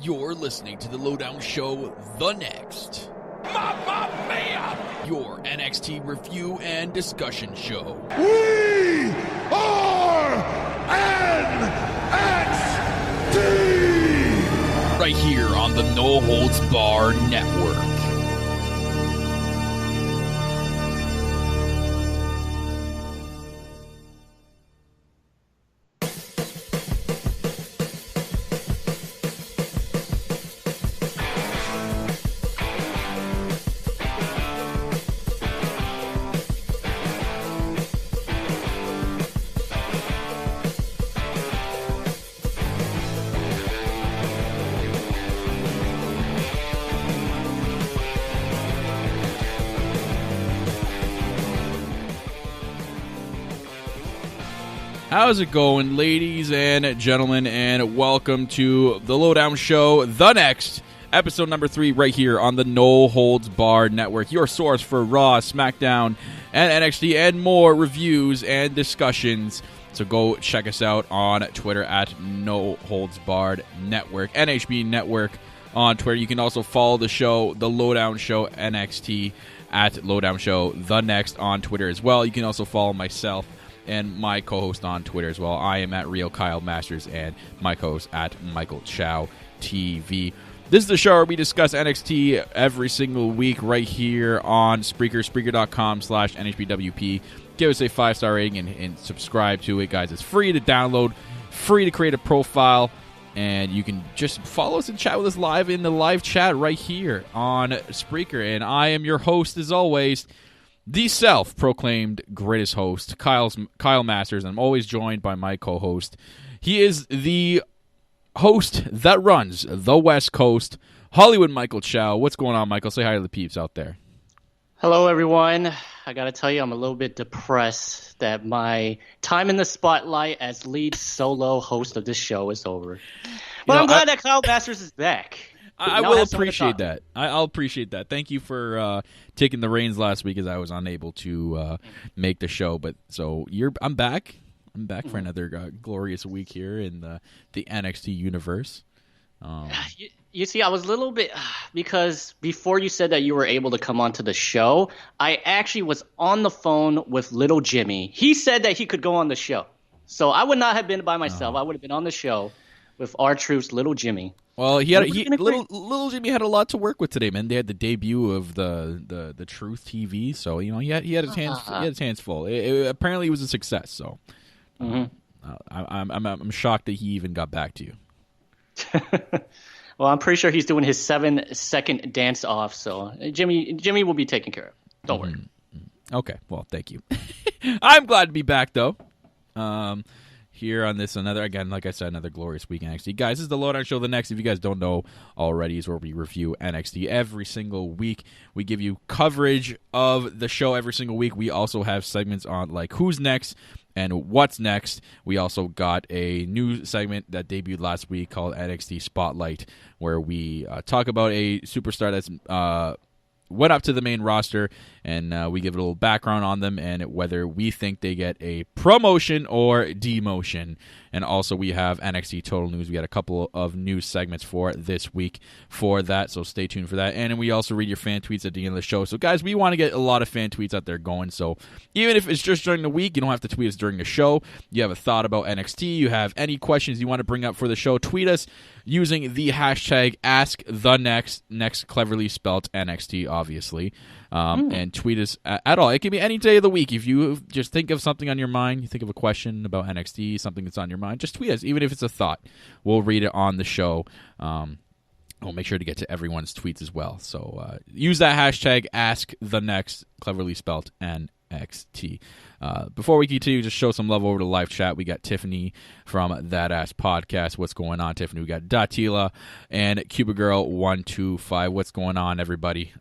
You're listening to the Lowdown Show, The Next. Mamma Mia! Your NXT review and discussion show. We are NXT! Right here on the No Holds Barred Network. How's it going, ladies and gentlemen, and welcome to the Lowdown Show, The Next, episode number 3, right here on the No Holds Barred Network, your source for Raw, SmackDown, and NXT, and more reviews and discussions. So go check us out on Twitter at No Holds Barred Network, NHB Network on Twitter. You can also follow the show, The Lowdown Show NXT, at Lowdown Show The Next on Twitter as well. You can also follow myself and my co-host on Twitter as well. I am at Real Kyle Masters, and my co-host at Michael Chow TV. This is the show where we discuss NXT every single week right here on Spreaker, Spreaker.com/NHBWP. Give us a 5-star rating and subscribe to it, guys. It's free to download, free to create a profile, and you can just follow us and chat with us live in the live chat right here on Spreaker. And I am your host, as always, the self-proclaimed greatest host, Kyle Masters. I'm always joined by my co-host. He is the host that runs the West Coast, Hollywood Michael Chow. What's going on, Michael? Say hi to the peeps out there. Hello, everyone. I got to tell you, I'm a little bit depressed that my time in the spotlight as lead solo host of this show is over. But I'm glad that Kyle Masters is back. I will appreciate that. I'll appreciate that. Thank you for taking the reins last week, as I was unable to make the show. But so I'm back. I'm back for another glorious week here in the NXT universe. You see, I was a little bit because before you said that you were able to come onto the show, I actually was on the phone with Little Jimmy. He said that he could go on the show, so I would not have been by myself. I would have been on the show with R-Truth's Little Jimmy. Well, little Jimmy had a lot to work with today, man. They had the debut of the Truth TV, so he had his hands full. Apparently, it was a success. So, I'm shocked that he even got back to you. Well, I'm pretty sure he's doing his 7-second dance off, so Jimmy will be taken care of. Don't worry. Okay, well, thank you. I'm glad to be back, though. Here on this like I said, another glorious week in NXT. Guys, this is the Lowdown Show. The Next, if you guys don't know already, is where we review NXT every single week. We give you coverage of the show every single week. We also have segments on like Who's Next and What's Next. We also got a new segment that debuted last week called NXT Spotlight, where we talk about a superstar that's went up to the main roster, and we give a little background on them and whether we think they get a promotion or demotion. And also we have NXT Total News. We got a couple of news segments for this week for that, so stay tuned for that. And we also read your fan tweets at the end of the show. So guys, we want to get a lot of fan tweets out there going, so even if it's just during the week, you don't have to tweet us during the show. You have a thought about NXT, you have any questions you want to bring up for the show, tweet us using the hashtag AskTheNext, next cleverly spelt NXT, obviously. And tweet us at all. It can be any day of the week. If you just think of something on your mind, you think of a question about NXT, something that's on your mind, just tweet us, even if it's a thought. We'll read it on the show. We'll make sure to get to everyone's tweets as well. So use that hashtag AskTheNext, cleverly spelt NXT. Before we continue, just show some love over to live chat. We got Tiffany from That Ass Podcast. What's going on, Tiffany? We got Datila and Cuba Girl 125. What's going on, everybody?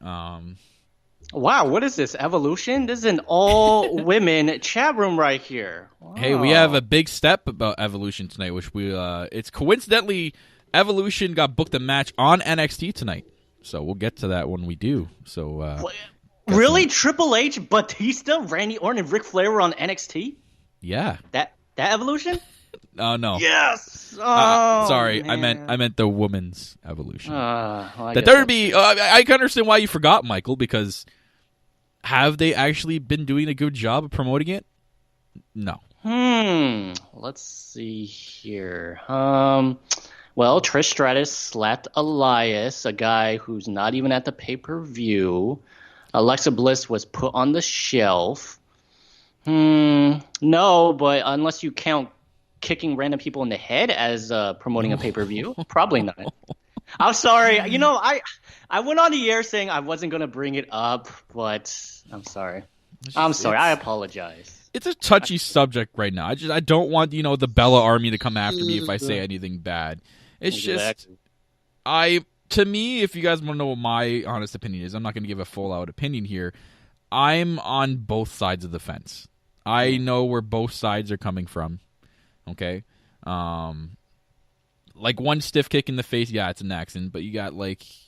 Wow, what is this? Evolution? This is an all-women chat room right here. Wow. Hey, we have a big step about Evolution tonight, which it's coincidentally, Evolution got booked a match on NXT tonight. So we'll get to that when we do. So really? Triple H, Batista, Randy Orton, and Ric Flair were on NXT? Yeah. That Evolution? Oh no. Yes. Sorry, man. I meant the woman's evolution. Well, that there would be. I can understand why you forgot, Michael, because have they actually been doing a good job of promoting it? No. Let's see here. Well, Trish Stratus slapped Elias, a guy who's not even at the pay-per-view. Alexa Bliss was put on the shelf. No, but unless you count kicking random people in the head as promoting a pay-per-view, probably not. I'm sorry. I went on the air saying I wasn't going to bring it up, but I'm sorry. I apologize. It's a touchy subject right now. I don't want, the Bella Army to come after me if I say anything bad. It's Exactly. just, to me, if you guys want to know what my honest opinion is, I'm not going to give a full-out opinion here. I'm on both sides of the fence. I know where both sides are coming from, okay? Like one stiff kick in the face, yeah, it's an accident, but you got,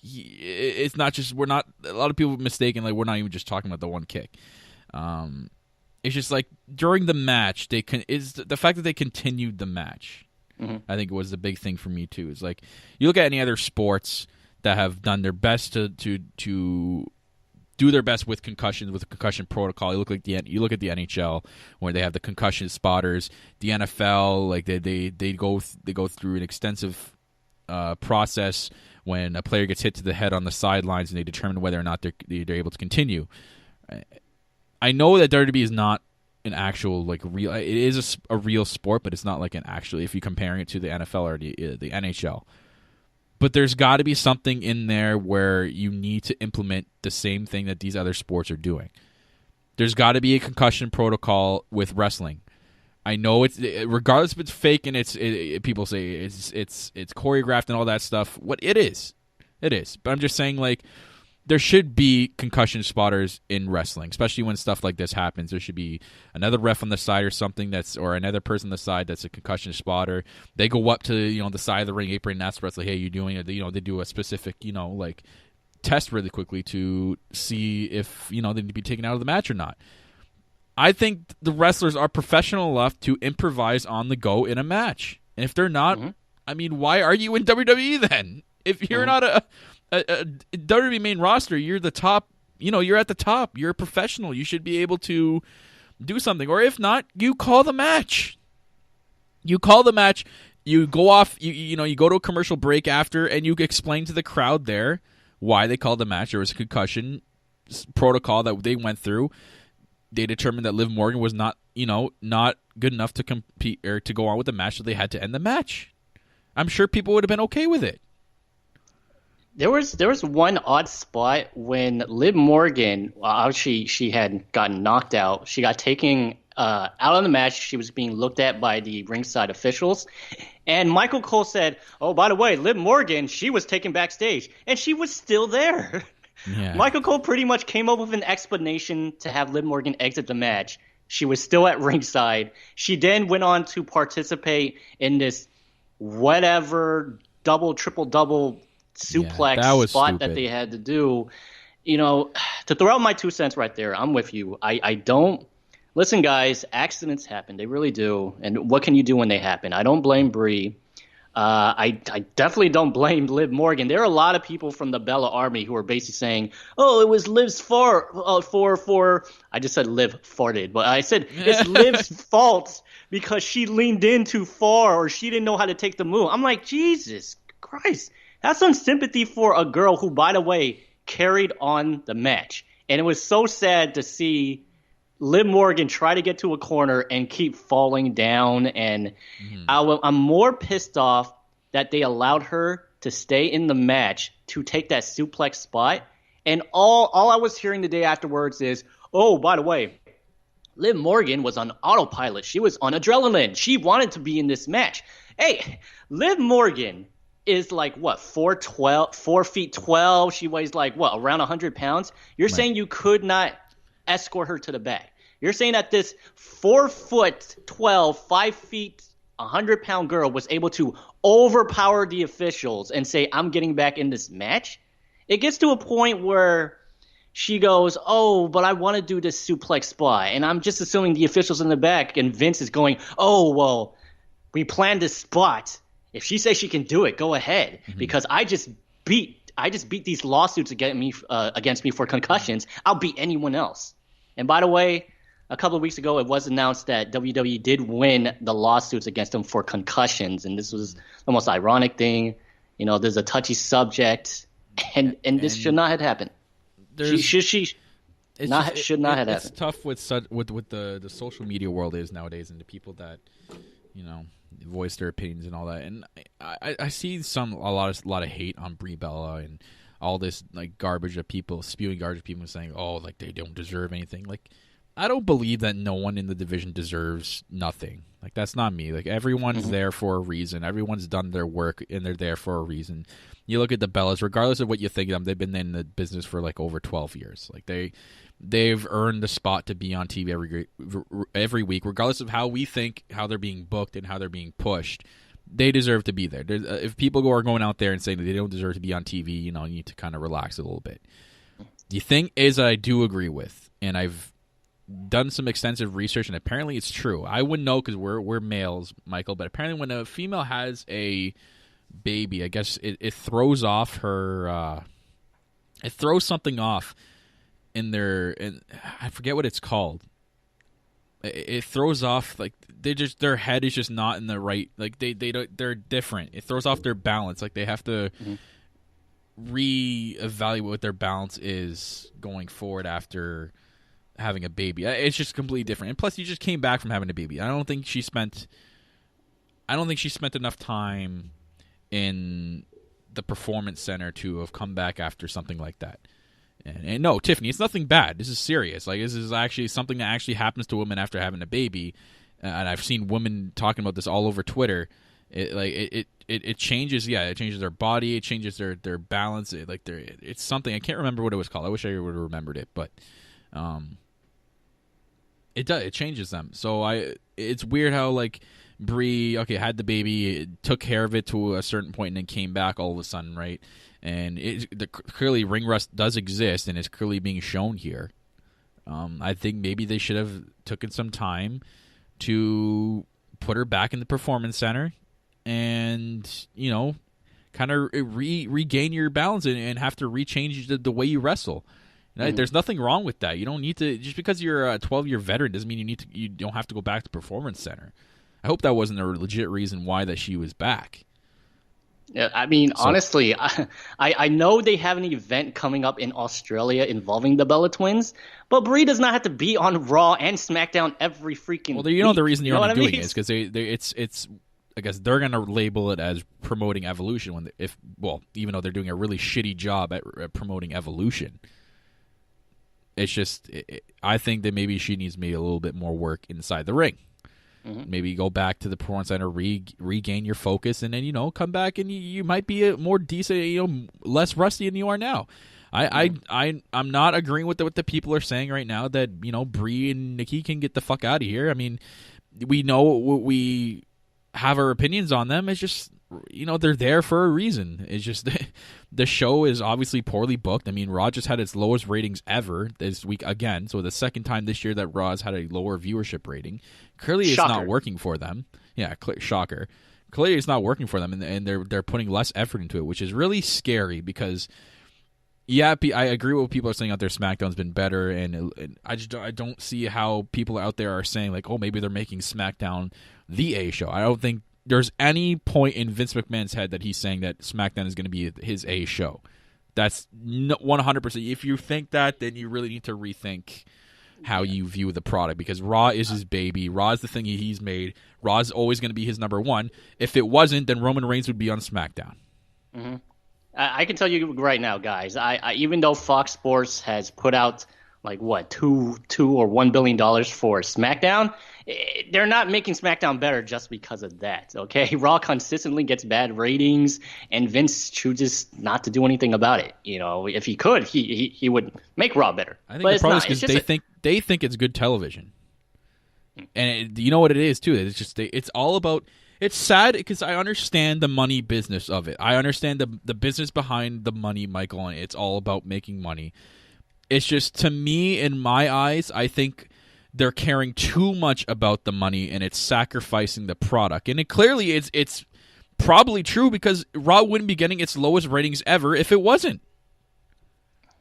it's not just, a lot of people mistaken, we're not even just talking about the one kick. It's just during the match, the fact that they continued the match. I think it was the big thing for me too. Is you look at any other sports that have done their best to do their best with concussions, with the concussion protocol. You look at the NHL where they have the concussion spotters. The NFL, they go through an extensive process when a player gets hit to the head on the sidelines, and they determine whether or not they're able to continue. I know that WWE is not an actual real. It is a real sport, but it's not an actual. If you're comparing it to the NFL or the NHL, but there's got to be something in there where you need to implement the same thing that these other sports are doing. There's got to be a concussion protocol with wrestling. I know regardless if it's fake and people say it's choreographed and all that stuff. What it is. But I'm just saying there should be concussion spotters in wrestling, especially when stuff like this happens. There should be another ref on the side or something or another person on the side that's a concussion spotter. They go up to the side of the ring apron and ask the wrestler, "Hey, you doing it?" They do a specific test really quickly to see if they need to be taken out of the match or not. I think the wrestlers are professional enough to improvise on the go in a match, and if they're not, I mean, why are you in WWE then? If you're not a WWE main roster, you're the top. You're at the top. You're a professional. You should be able to do something. Or if not, you call the match. You go off. You go to a commercial break after, and you explain to the crowd there why they called the match. There was a concussion protocol that they went through. They determined that Liv Morgan was not good enough to compete or to go on with the match, so they had to end the match. I'm sure people would have been okay with it. There was one odd spot when Liv Morgan, she had gotten knocked out. She got taken out of the match. She was being looked at by the ringside officials. And Michael Cole said, "Oh, by the way, Liv Morgan, she was taken backstage." And she was still there. Yeah. Michael Cole pretty much came up with an explanation to have Liv Morgan exit the match. She was still at ringside. She then went on to participate in this whatever triple-double suplex spot that they had to do. To throw out my 2 cents right there, I'm with you. I don't – listen, guys, accidents happen. They really do. And what can you do when they happen? I don't blame Brie. I definitely don't blame Liv Morgan. There are a lot of people from the Bella Army who are basically saying, "Oh, it was Liv's fault for." I just said Liv farted, but I said it's Liv's fault because she leaned in too far or she didn't know how to take the move. I'm like, Jesus Christ, have some sympathy for a girl who, by the way, carried on the match. And it was so sad to see Liv Morgan try to get to a corner and keep falling down. And I'm more pissed off that they allowed her to stay in the match to take that suplex spot. And all I was hearing the day afterwards is, "Oh, by the way, Liv Morgan was on autopilot. She was on adrenaline. She wanted to be in this match." Hey, Liv Morgan is 4 feet 12. She weighs around 100 pounds. You're saying you could not escort her to the back. You're saying that this 4'12", 5 feet, 100-pound girl was able to overpower the officials and say, "I'm getting back in this match"? It gets to a point where she goes, "Oh, but I want to do this suplex spot." And I'm just assuming the officials in the back and Vince is going, "Oh, well, we planned this spot. If she says she can do it, go ahead. Because I just beat these lawsuits against me for concussions. I'll beat anyone else. And by the way, a couple of weeks ago, it was announced that WWE did win the lawsuits against them for concussions, and this was the most ironic thing. You know, there's a touchy subject, and this should not have happened. Should not have happened. It's tough with the social media world is nowadays, and the people that voice their opinions and all that. And I see a lot of hate on Brie Bella and all this like garbage of people spewing garbage of people saying, oh, like they don't deserve anything. Like, I don't believe that no one in the division deserves nothing. Like, that's not me. Like, everyone's there for a reason. Everyone's done their work, and they're there for a reason. You look at the Bellas, regardless of what you think of them, they've been in the business for like over 12 years. Like, they've earned the spot to be on TV every week, regardless of how we think, how they're being booked and how they're being pushed. They deserve to be there. If people are going out there and saying that they don't deserve to be on TV, you need to kind of relax a little bit. The thing is that I do agree with, and I've done some extensive research, and apparently it's true. I wouldn't know because we're males, Michael, but apparently when a female has a baby, I guess it throws off her it throws something off in I forget what it's called. It throws off, like, their head is just not in the right, like they're different. It throws off their balance. Like, they have to reevaluate what their balance is going forward after having a baby. It's just completely different. And plus, you just came back from having a baby. I don't think she spent enough time in the performance center to have come back after something like that. And no, Tiffany, it's nothing bad. This is serious. Like, this is actually something that actually happens to women after having a baby. And I've seen women talking about this all over Twitter. It changes. Yeah, it changes their body. It changes their balance. It's something. I can't remember what it was called. I wish I would have remembered it, but it does. It changes them. So it's weird how, like, Brie, had the baby, took care of it to a certain point, and then came back all of a sudden, right? And clearly ring rust does exist, and it's clearly being shown here. I think maybe they should have taken some time to put her back in the performance center and, kind of regain your balance and have to rechange the way you wrestle. There's nothing wrong with that. You don't need to, just because you're a 12-year veteran doesn't mean you don't have to go back to performance center. I hope that wasn't a legit reason why that she was back. Yeah, I mean, honestly, I know they have an event coming up in Australia involving the Bella Twins, but Brie does not have to be on Raw and SmackDown every freaking week. The reason you're only doing it is because it's I guess they're going to label it as promoting Evolution even though they're doing a really shitty job at promoting Evolution. It's just, I think that maybe she needs maybe a little bit more work inside the ring. Maybe go back to the performance center, regain your focus, and then come back and you might be a more decent, less rusty than you are now. I'm not agreeing with what the people are saying right now that Brie and Nikki can get the fuck out of here. I mean, we know we have our opinions on them. It's just they're there for a reason. It's just the show is obviously poorly booked. I mean, Raw just had its lowest ratings ever this week again. So the second time this year that Raw has had a lower viewership rating. Clearly, it's not working for them. Yeah, shocker. Clearly, it's not working for them, and they're putting less effort into it, which is really scary because, yeah, I agree with what people are saying out there. SmackDown's been better, and I don't see how people out there are saying, like, oh, maybe they're making SmackDown the A show. I don't think there's any point in Vince McMahon's head that he's saying that SmackDown is going to be his A show. That's 100%. If you think that, then you really need to rethink how you view the product, because Raw is his baby. Raw is the thing he's made. Raw is always going to be his number one. If it wasn't, then Roman Reigns would be on SmackDown. I can tell you right now, guys, I even though Fox Sports has put out like what, $2 or $1 billion for SmackDown, they're not making SmackDown better just because of that. Okay, Raw consistently gets bad ratings, and Vince chooses not to do anything about it. If he could, he would make Raw better. I think the problem is because they think it's good television, and you know what it is too. It's just it's all about. It's sad because I understand the money business of it. I understand the business behind the money, Michael, and it's all about making money. It's just, to me, in my eyes, I think they're caring too much about the money and it's sacrificing the product. And it clearly it's probably true because Raw wouldn't be getting its lowest ratings ever if it wasn't.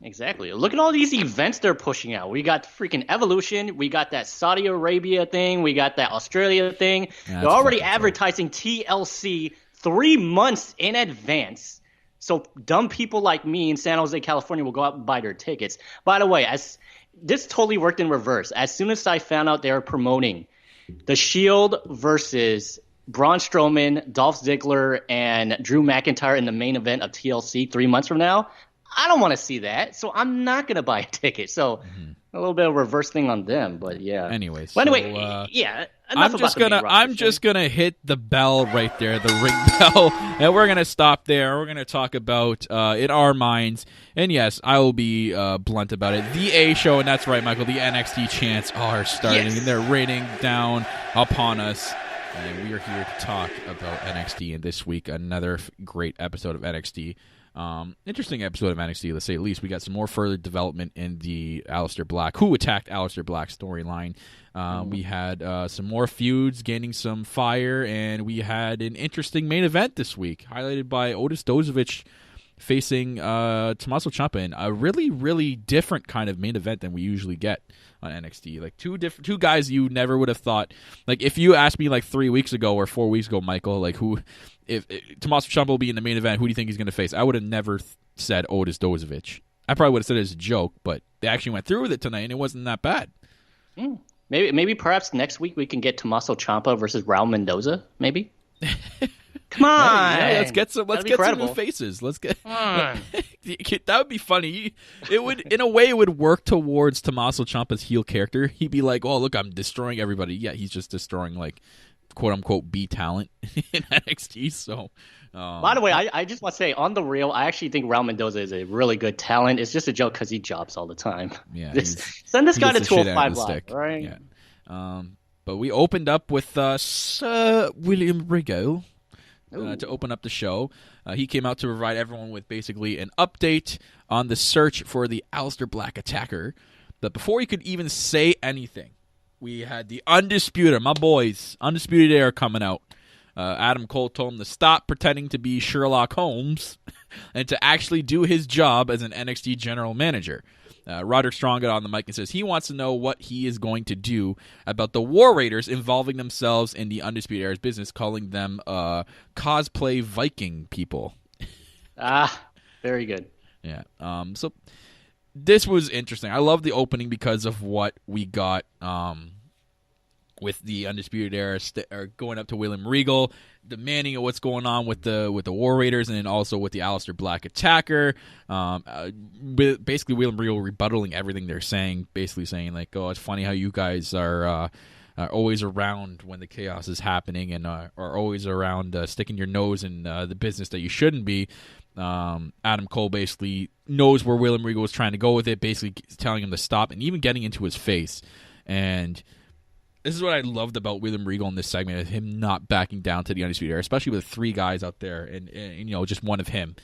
Exactly. Look at all these events they're pushing out. We got freaking Evolution. We got that Saudi Arabia thing. We got that Australia thing. Yeah, they're already advertising TLC 3 months in advance. So dumb people like me in San Jose, California will go out and buy their tickets. By the way, this totally worked in reverse. As soon as I found out they were promoting The Shield versus Braun Strowman, Dolph Ziggler, and Drew McIntyre in the main event of TLC 3 months from now, I don't want to see that, so I'm not going to buy a ticket. So a little bit of a reverse thing on them, but yeah. Anyways, well, anyway, yeah. I'm just gonna hit the bell right there, the ring bell, and we're gonna stop there. We're gonna talk about in our minds, and yes, I will be blunt about it. The A show, and that's right, Michael. The NXT chants are starting, and they're raining down upon us. And we are here to talk about NXT, and this week another great episode of NXT. Interesting episode of NXT, to say the least. We got some more further development in the Aleister Black, who attacked Aleister Black storyline. We had some more feuds gaining some fire, and we had an interesting main event this week, highlighted by Otis Dozovic facing Tommaso Ciampa in a really, really different kind of main event than we usually get on NXT. Like two guys you never would have thought. Like if you asked me like 3 weeks ago or 4 weeks ago, Michael, like if Tommaso Ciampa will be in the main event, who do you think he's going to face? I would have never said Otis Dozovic. I probably would have said it as a joke, but they actually went through with it tonight, and it wasn't that bad. Maybe perhaps next week we can get Tommaso Ciampa versus Raul Mendoza, maybe? Come on. Yeah, let's get some new faces. Let's get that would be funny. It would, in a way, it would work towards Tommaso Ciampa's heel character. He'd be like, "Oh, look, I'm destroying everybody." Yeah, he's just destroying like quote unquote B talent in NXT. So, by the way, I just want to say on the real, I actually think Raul Mendoza is a really good talent. It's just a joke because he jobs all the time. Yeah, send this guy to 205 Live, right? Yeah. But we opened up with Sir William Regal. To open up the show. He came out to provide everyone with basically an update on the search for the Aleister Black attacker. But before he could even say anything, we had the Undisputed, my boys, Undisputed Era coming out. Adam Cole told him to stop pretending to be Sherlock Holmes and to actually do his job as an NXT general manager. Roderick Strong got on the mic and says he wants to know what he is going to do about the War Raiders involving themselves in the Undisputed Era's business, calling them cosplay Viking people. Very good. Yeah. So this was interesting. I love the opening because of what we got with the Undisputed Era going up to William Regal, demanding of what's going on with the War Raiders, and then also with the Aleister Black attacker. Basically, William Regal rebuttaling everything they're saying, basically saying like, "Oh, it's funny how you guys are always around when the chaos is happening, and are always around sticking your nose in the business that you shouldn't be." Adam Cole basically knows where William Regal was trying to go with it, basically telling him to stop, and even getting into his face. And this is what I loved about William Regal in this segment, of him not backing down to the Undisputed Era, especially with 3 guys out there and you know, just one of him.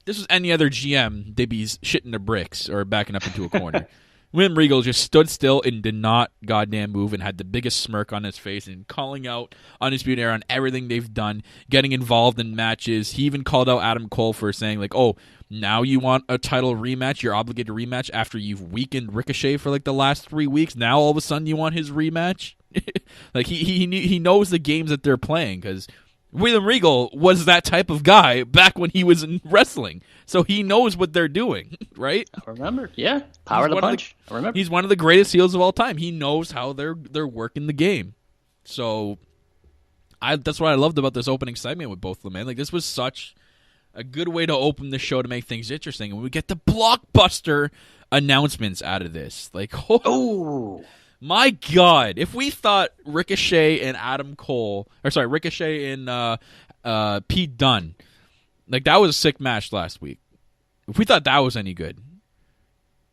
This was any other GM, they'd be shitting their bricks or backing up into a corner. William Regal just stood still and did not goddamn move, and had the biggest smirk on his face and calling out Undisputed Era on everything they've done, getting involved in matches. He even called out Adam Cole for saying like, "Oh, now you want a title rematch? You're obligated to rematch after you've weakened Ricochet for like the last 3 weeks. Now all of a sudden you want his rematch?" Like he knows the games that they're playing, because William Regal was that type of guy back when he was in wrestling, so he knows what they're doing, right? I remember, yeah, power of the punch. I remember. He's one of the greatest heels of all time. He knows how they're working the game. So that's what I loved about this opening segment with both of them, man. Like, this was such a good way to open the show to make things interesting, and we get the blockbuster announcements out of this. Like, oh. My God, if we thought Ricochet and Ricochet and Pete Dunne, like, that was a sick match last week. If we thought that was any good,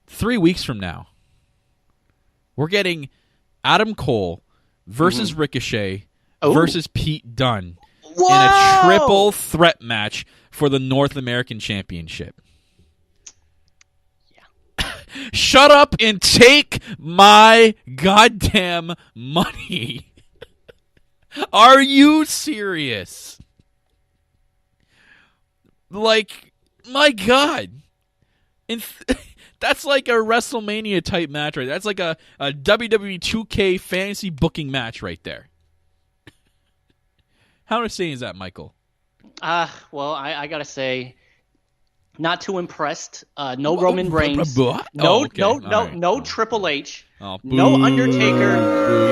3 weeks from now, we're getting Adam Cole versus Ricochet versus Pete Dunne in a triple threat match for the North American Championship. Shut up and take my goddamn money. Are you serious? Like, my God. That's like a WrestleMania type match right there. That's like a WWE 2K fantasy booking match right there. How insane is that, Michael? Well, I gotta say, not too impressed. No Roman Reigns. No Triple H. No Undertaker.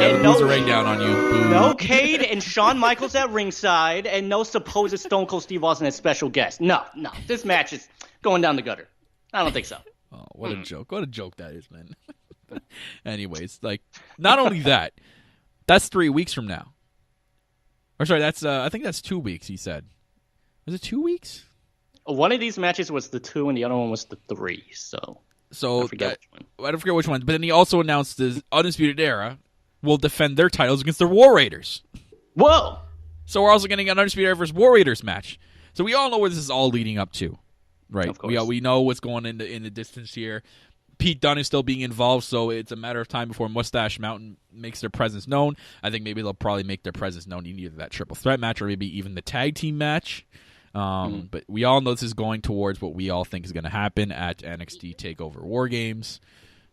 And no ring down on you. Boo. No Cade and Shawn Michaels at ringside, and no supposed Stone Cold Steve Austin as special guest. No. This match is going down the gutter. I don't think so. Oh, what a joke. What a joke that is, man. Anyways, like, not only that, that's 3 weeks from now. Or sorry, that's I think that's 2 weeks, he said. Was it 2 weeks? One of these matches was the 2, and the other one was the 3, so I forget which one. I don't forget which one. But then he also announced the Undisputed Era will defend their titles against the War Raiders. Whoa! So we're also getting an Undisputed Era versus War Raiders match. So we all know where this is all leading up to. Right, of course. We know what's going in the distance here. Pete Dunne is still being involved, so it's a matter of time before Mustache Mountain makes their presence known. I think maybe they'll probably make their presence known in either that triple threat match or maybe even the tag team match. But we all know this is going towards what we all think is going to happen at NXT TakeOver War Games.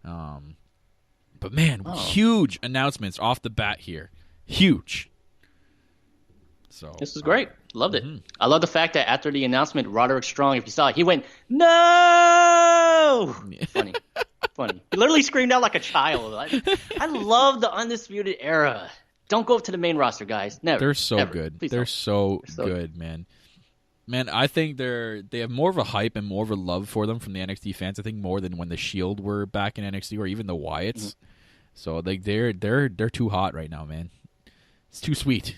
But man, huge announcements off the bat here. Huge. So this is great. Loved it. I love the fact that after the announcement, Roderick Strong, if you saw it, he went, "No!" Funny. He literally screamed out like a child. I love the Undisputed Era. Don't go up to the main roster, guys. Never. They're so Never. good. Please They're don't. so good, man. Man, I think they have more of a hype and more of a love for them from the NXT fans. I think more than when the Shield were back in NXT or even the Wyatts. So they're too hot right now, man. It's too sweet.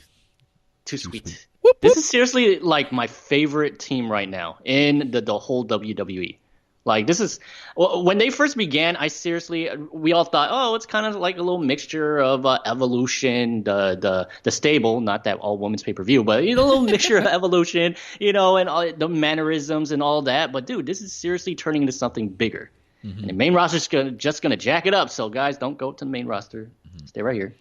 Too sweet. Whoop, This whoop. is seriously like my favorite team right now in the whole WWE. Like, this is when they first began. We all thought, oh, it's kind of like a little mixture of Evolution, the stable, not that all women's pay per view, but a little mixture of Evolution, and all the mannerisms and all that. But dude, this is seriously turning into something bigger. And the main roster's just gonna jack it up. So guys, don't go to the main roster. Stay right here.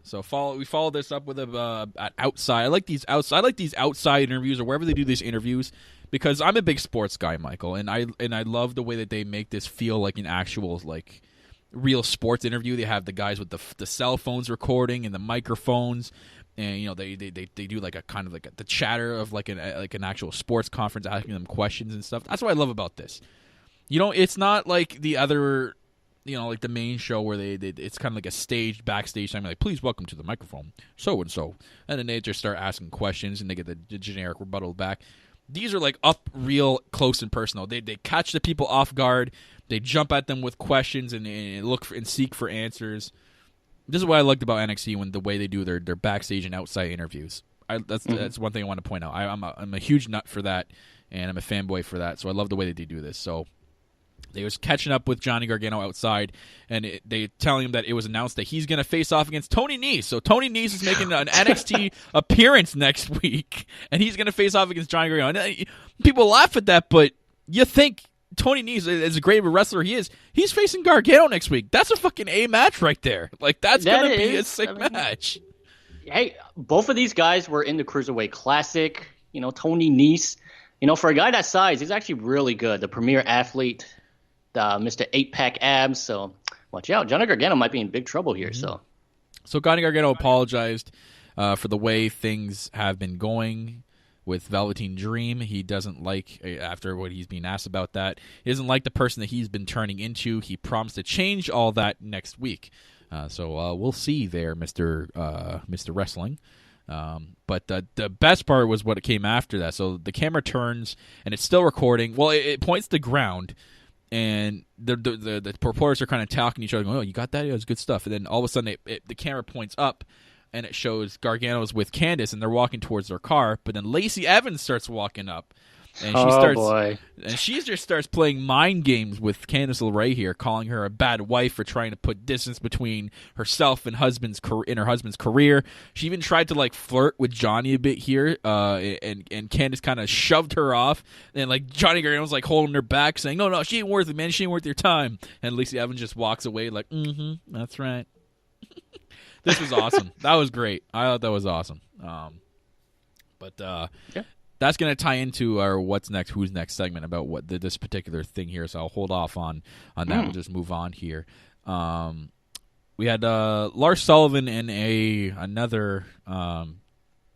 So we follow this up with an outside. I like these outside interviews or wherever they do these interviews because I'm a big sports guy, Michael, and I love the way that they make this feel like an actual like real sports interview. They have the guys with the cell phones recording and the microphones, and they do like a kind of like the chatter of like an actual sports conference, asking them questions and stuff. That's what I love about this. It's not like the other. Like the main show where it's kind of like a staged backstage time, like, please welcome to the microphone, so-and-so. And then they just start asking questions, and they get the generic rebuttal back. These are, like, up real close and personal. They catch the people off guard. They jump at them with questions and look for, and seek for answers. This is what I liked about NXT when the way they do their backstage and outside interviews. That's one thing I want to point out. I'm a huge nut for that, and I'm a fanboy for that, so I love the way that they do this. So they was catching up with Johnny Gargano outside, and they telling him that it was announced that he's going to face off against Tony Nese. So Tony Nese is making an NXT appearance next week, and he's going to face off against Johnny Gargano. And people laugh at that, but you think Tony Nese, as a great of a wrestler he is, he's facing Gargano next week. That's a fucking A match right there. Like, that's going to be a sick match. Hey, both of these guys were in the Cruiserweight Classic. Tony Nese, for a guy that size, he's actually really good. The premier athlete. Mr. 8-pack abs, so watch out. Johnny Gargano might be in big trouble here. So Johnny Gargano apologized for the way things have been going with Velveteen Dream. He doesn't like, after what he's being asked about that, he doesn't like the person that he's been turning into. He promised to change all that next week. So we'll see there, Mr. Wrestling. But the best part was what came after that. So the camera turns, and it's still recording. Well, it points to ground. And the reporters are kind of talking to each other, going, "Oh, you got that? Yeah, it was good stuff." And then all of a sudden, the camera points up, and it shows Gargano's with Candice, and they're walking towards their car. But then Lacey Evans starts walking up, And Boy. And she just starts playing mind games with Candice LeRae here, calling her a bad wife for trying to put distance between herself and her husband's career. She even tried to like flirt with Johnny a bit here, and Candice kind of shoved her off. And like Johnny Gargano was like holding her back, saying, "No, she ain't worth it, man. She ain't worth your time." And Lacey Evans just walks away like, "That's right." This was awesome. That was great. I thought that was awesome. That's going to tie into our what's next, who's next segment about what this particular thing here. So I'll hold off on that. We'll just move on here. We had Lars Sullivan in another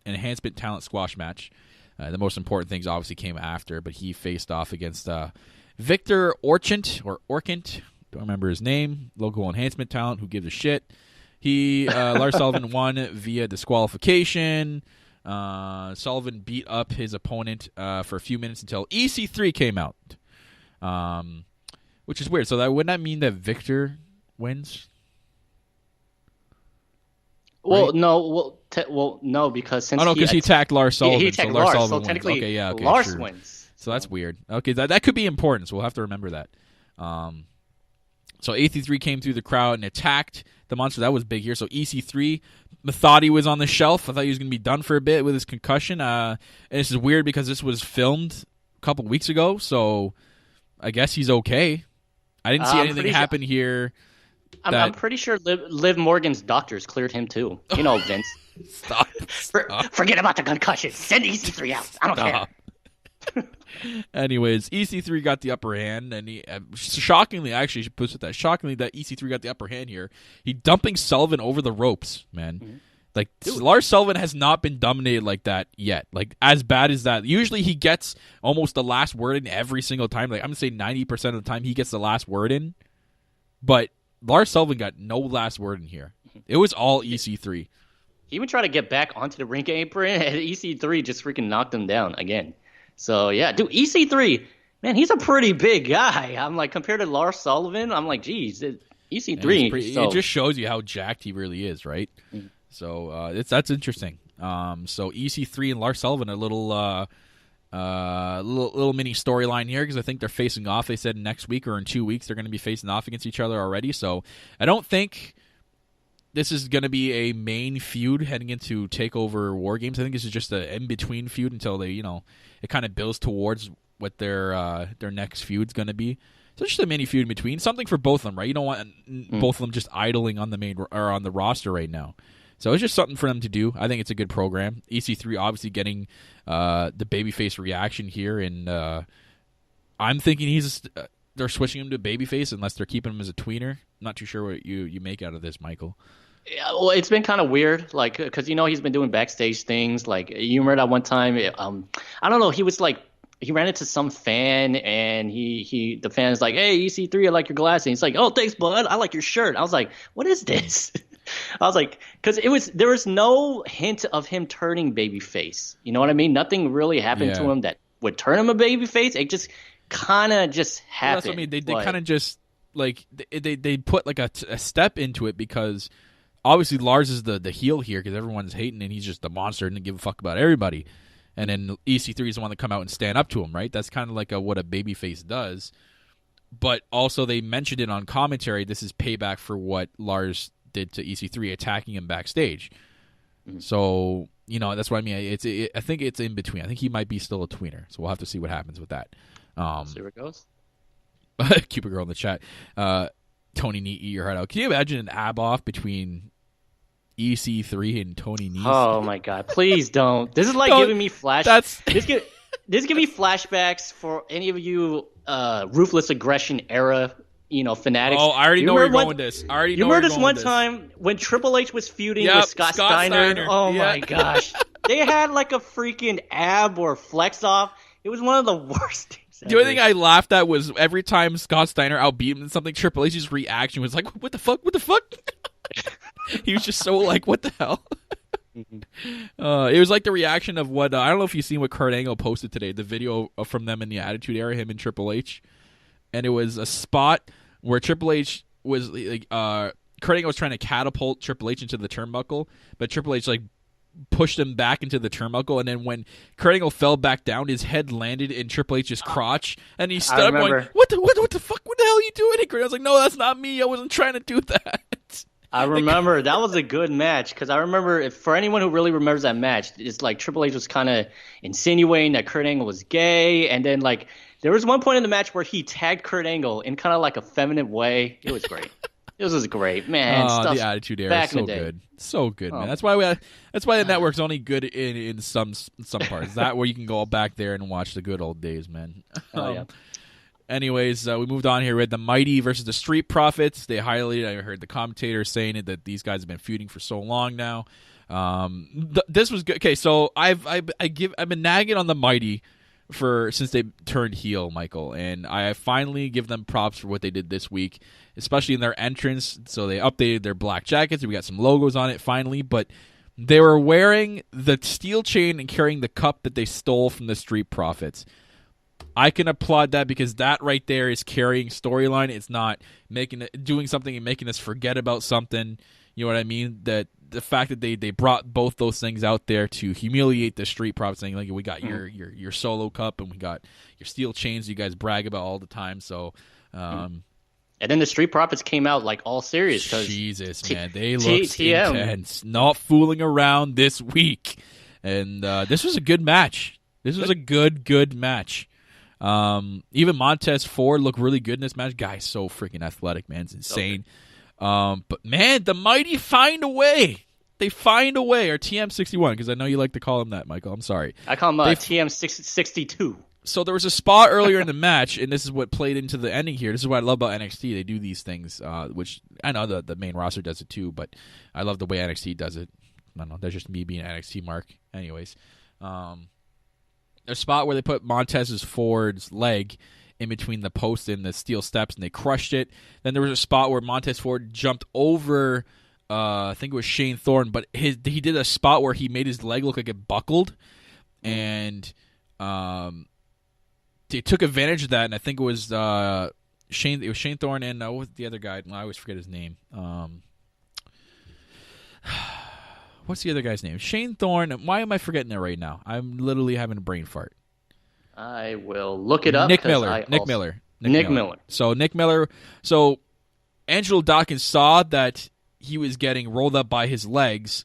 enhancement talent squash match. The most important things obviously came after, but he faced off against Victor Orchint. Don't remember his name. Local enhancement talent. Who gives a shit? Lars Sullivan won via disqualification. Sullivan beat up his opponent for a few minutes until EC3 came out, which is weird. So wouldn't that mean that Victor wins? Well, right? no. No, because since because he attacked Lars Sullivan. He attacked Lars Lars, Sullivan so technically wins. Lars sure. wins. So that's weird. Okay, that could be important, so we'll have to remember that. So EC3 came through the crowd and attacked the monster. That was big here. So EC3, thought he was on the shelf. I thought he was going to be done for a bit with his concussion. And this is weird because this was filmed a couple weeks ago, so I guess he's okay. I didn't see anything happen here. I'm pretty sure Liv Morgan's doctors cleared him too. You know, Vince. Stop. Forget about the concussion. Send EC3 out. I don't care. Anyways, EC3 got the upper hand, and he shockingly, actually, I should post that. Shockingly, that EC3 got the upper hand here. He dumping Sullivan over the ropes, man. Mm-hmm. Like Lars Sullivan has not been dominated like that yet. Like as bad as that. Usually he gets almost the last word in every single time. Like I'm gonna say 90% of the time he gets the last word in, but Lars Sullivan got no last word in here. It was all EC3. He even tried to get back onto the ring apron, and EC3 just freaking knocked him down again. So, yeah, dude, EC3, man, he's a pretty big guy. I'm like, compared to Lars Sullivan, I'm like, geez, EC3. It just shows you how jacked he really is, right? Mm-hmm. So, that's interesting. So, EC3 and Lars Sullivan, a little mini storyline here because I think they're facing off. They said next week or in 2 weeks they're going to be facing off against each other already. So, I don't think this is going to be a main feud heading into TakeOver War Games. I think this is just an in-between feud until they, it kind of builds towards what their next feud's going to be. So just a mini feud in between, something for both of them, right? You don't want both of them just idling on the main or on the roster right now. So it's just something for them to do. I think it's a good program. EC3 obviously getting the babyface reaction here, and I'm thinking they're switching him to babyface unless they're keeping him as a tweener. I'm not too sure what you make out of this, Michael. Yeah, well, it's been kind of weird, like, because he's been doing backstage things. Like, you remember that one time? I don't know. He was like, he ran into some fan, and the fan's like, "Hey, EC3, I like your glasses." And he's like, "Oh, thanks, bud. I like your shirt." I was like, "What is this?" I was like, because there was no hint of him turning babyface. You know what I mean? Nothing really happened to him that would turn him a babyface. It just kind of just happened. That's what I mean. They kind of just like they put like a step into it because obviously Lars is the heel here because everyone's hating and he's just a monster and doesn't give a fuck about everybody. And then EC3 is the one that come out and stand up to him, right? That's kind of like what a babyface does. But also they mentioned it on commentary. This is payback for what Lars did to EC3, attacking him backstage. Mm-hmm. So, that's what I mean. I think it's in between. I think he might be still a tweener. So we'll have to see what happens with that. See where it goes. Cupid girl in the chat. Tony Nese, eat your heart out. Can you imagine an ab off between EC3 and Tony Nese? Oh my god! Please don't. This is like giving me flashbacks. This give me flashbacks for any of you ruthless aggression era, fanatics. Oh, I already know where you're going with this. You remember this one time when Triple H was feuding with Scott Steiner? Oh my gosh, they had like a freaking ab or flex off. It was one of the worst things. The only thing I laughed at was every time Scott Steiner outbeat him in something, Triple H's reaction was like, "What the fuck? What the fuck?" He was just so like, "What the hell?" It was like the reaction of what I don't know if you've seen what Kurt Angle posted today, the video from them in the Attitude Era, him and Triple H, and it was a spot where Triple H was like, Kurt Angle was trying to catapult Triple H into the turnbuckle, but Triple H like pushed him back into the turnbuckle, and then when Kurt Angle fell back down, his head landed in Triple H's crotch, and he stood up going, what the fuck, what the hell are you doing? And Kurt Angle's like, no, that's not me, I wasn't trying to do that. I remember that was a good match, because I remember, for anyone who really remembers that match, it's like Triple H was kind of insinuating that Kurt Angle was gay, and then like there was one point in the match where he tagged Kurt Angle in kind of like a feminine way. It was great. It was great, man. The Attitude Era is so good, so good, man. That's why the network's only good in some parts. That where you can go back there and watch the good old days, man. Yeah. Anyways, we moved on here. We had the Mighty versus the Street Profits. They highlighted. I heard the commentator saying it that these guys have been feuding for so long now. This was good. Okay, so I've been nagging on the Mighty since they turned heel, Michael, and I finally give them props for what they did this week, especially in their entrance. So they updated their black jackets. We got some logos on it finally, but they were wearing the steel chain and carrying the cup that they stole from the Street Profits. I can applaud that because that right there is carrying storyline. It's not doing something and making us forget about something. You know what I mean? That the fact that they brought both those things out there to humiliate the Street Profits, saying like, we got your solo cup and we got your steel chains you guys brag about all the time. So, and then the Street Profits came out like all serious. Jesus, man, they looked intense, not fooling around this week. And this was a good match. This was a good match. Even Montez Ford looked really good in this match. Guy's so freaking athletic, man. It's insane. But man, the Mighty find a way. They find a way. Or TM61, because I know you like to call him that, Michael. I'm sorry. I call him TM62. So there was a spot earlier in the match, and this is what played into the ending here. This is what I love about NXT. They do these things, which I know the main roster does it too, but I love the way NXT does it. I don't know. That's just me being NXT Mark. Anyways, a spot where they put Montez Ford's leg in between the post and the steel steps, and they crushed it. Then there was a spot where Montez Ford jumped over, I think it was Shane Thorne, but he did a spot where he made his leg look like it buckled, and they took advantage of that. And I think it was Shane Thorne and what was the other guy? I always forget his name. What's the other guy's name? Shane Thorne. Why am I forgetting it right now? I'm literally having a brain fart. I will look it up. Nick Miller. Nick Miller. So Angelo Dawkins saw that he was getting rolled up by his legs,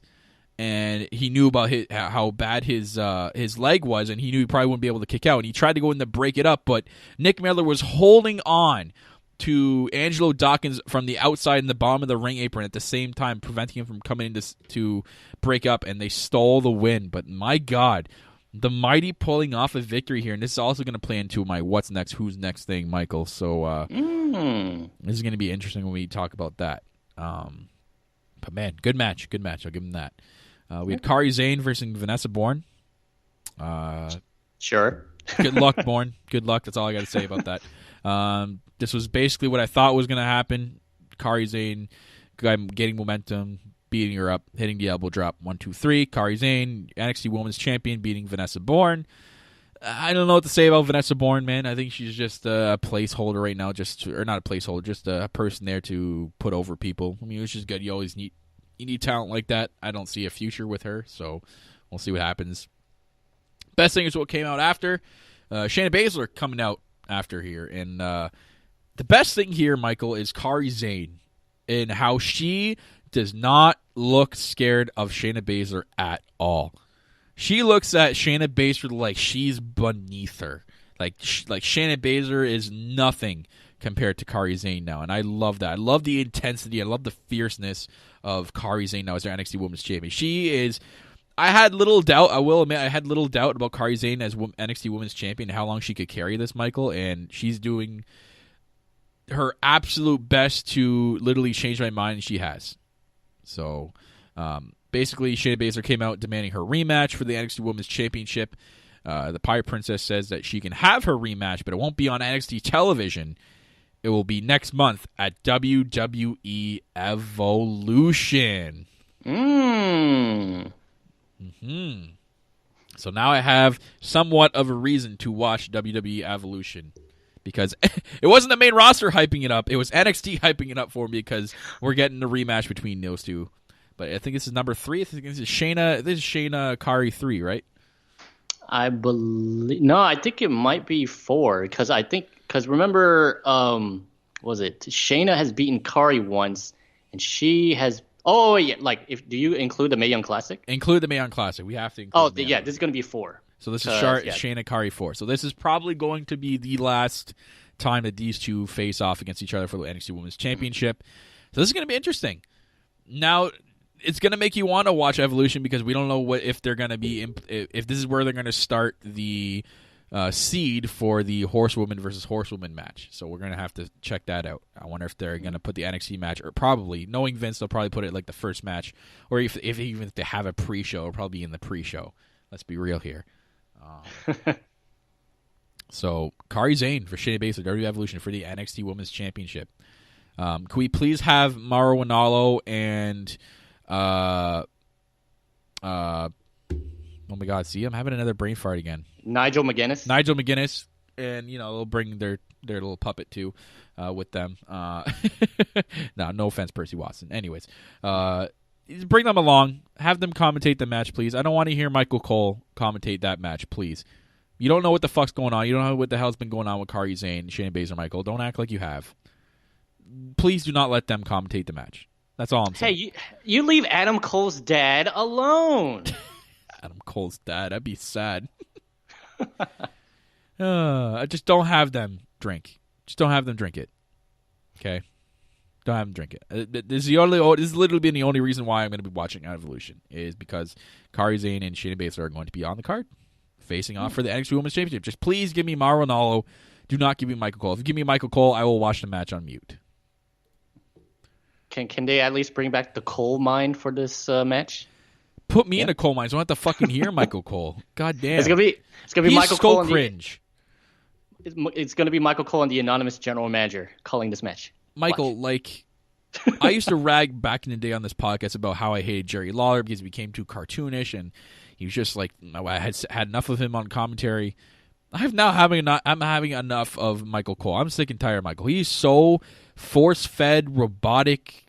and he knew about how bad his leg was, and he knew he probably wouldn't be able to kick out. And he tried to go in to break it up, but Nick Miller was holding on to Angelo Dawkins from the outside in the bottom of the ring apron at the same time, preventing him from coming in to break up, and they stole the win. But my God, the Mighty pulling off a victory here, and this is also going to play into my what's next, who's next thing, Michael. So this is going to be interesting when we talk about that. But man, good match. I'll give him that. We had Kairi Sane versus Vanessa Bourne. Sure. Good luck, Bourne. Good luck. That's all I got to say about that. This was basically what I thought was going to happen. Kairi Sane getting momentum, beating her up, hitting the elbow drop. 1, 2, 3. Kairi Sane, NXT Women's Champion, beating Vanessa Bourne. I don't know what to say about Vanessa Bourne, man. I think she's just a placeholder right now, or not a placeholder, just a person there to put over people. I mean, which is good. You always need talent like that. I don't see a future with her, so we'll see what happens. Best thing is what came out after. Shayna Baszler coming out after here, and the best thing here, Michael, is Kairi Sane and how she does not look scared of Shayna Baszler at all. She looks at Shayna Baszler like she's beneath her. Like Shayna Baszler is nothing compared to Kairi Sane now, and I love that. I love the intensity. I love the fierceness of Kairi Sane now as their NXT Women's Champion. She is. I had little doubt. I will admit, I had little doubt about Kairi Sane as NXT Women's Champion and how long she could carry this, Michael. And she's doing her absolute best to literally change my mind, and she has. So, basically, Shayna Baszler came out demanding her rematch for the NXT Women's Championship. The Pirate Princess says that she can have her rematch, but it won't be on NXT television. It will be next month at WWE Evolution. So now I have somewhat of a reason to watch WWE Evolution, because it wasn't the main roster hyping it up. It was NXT hyping it up for me because we're getting the rematch between those two. But I think this is number 3. I think this is Shayna. This is Shayna Kari 3, right? I believe no. I think it might be 4 because remember, was it Shayna has beaten Kari once, and she has. Oh yeah, do you include the Mae Young Classic? Include the Mae Young Classic. We have to. Include this is going to be 4. So this is Shayna Kari 4. So this is probably going to be the last time that these two face off against each other for the NXT Women's Championship. So this is going to be interesting. Now, it's going to make you want to watch Evolution because we don't know if they're going to be if this is where they're going to start the seed for the Horsewoman versus Horsewoman match. So we're going to have to check that out. I wonder if they're going to put the NXT match, or probably, knowing Vince, they'll probably put it like the first match, or if they have a pre-show, it'll probably be in the pre-show. Let's be real here. So, Kari Zane for Shayna Baszler, WWE Evolution for the NXT Women's Championship. Can we please have Mauro Ranallo and oh my God, see, I'm having another brain fart again. Nigel McGuinness, and they'll bring their little puppet too with them. No offense, Percy Watson. Anyways, bring them along, have them commentate the match, please. I don't want to hear Michael Cole commentate that match, please. You don't know what the fuck's going on. You don't know what the hell's been going on with Kari Zane, Shayna Baszler, Michael. Don't act like you have. Please do not let them commentate the match. That's all I'm saying. Hey, you leave Adam Cole's dad alone. Adam Cole's dad? That'd be sad. Just don't have them drink. Just don't have them drink it. Okay? Don't have them drink it. This is literally been the only reason why I'm going to be watching Evolution, is because Kari Zane and Shayna Baszler are going to be on the card, facing off for the NXT Women's Championship. Just please give me Mauro Ranallo. Do not give me Michael Cole. If you give me Michael Cole, I will watch the match on mute. Can they at least bring back the coal mine for this match? Put me in a coal mine, so I don't have to fucking hear Michael Cole. God damn. It's gonna be Michael so Cole. Cringe. It's gonna be Michael Cole and the anonymous general manager calling this match. Michael, I used to rag back in the day on this podcast about how I hated Jerry Lawler because he became too cartoonish, and he was just like, I had enough of him on commentary. I'm having enough of Michael Cole. I'm sick and tired of Michael. He's so force-fed, robotic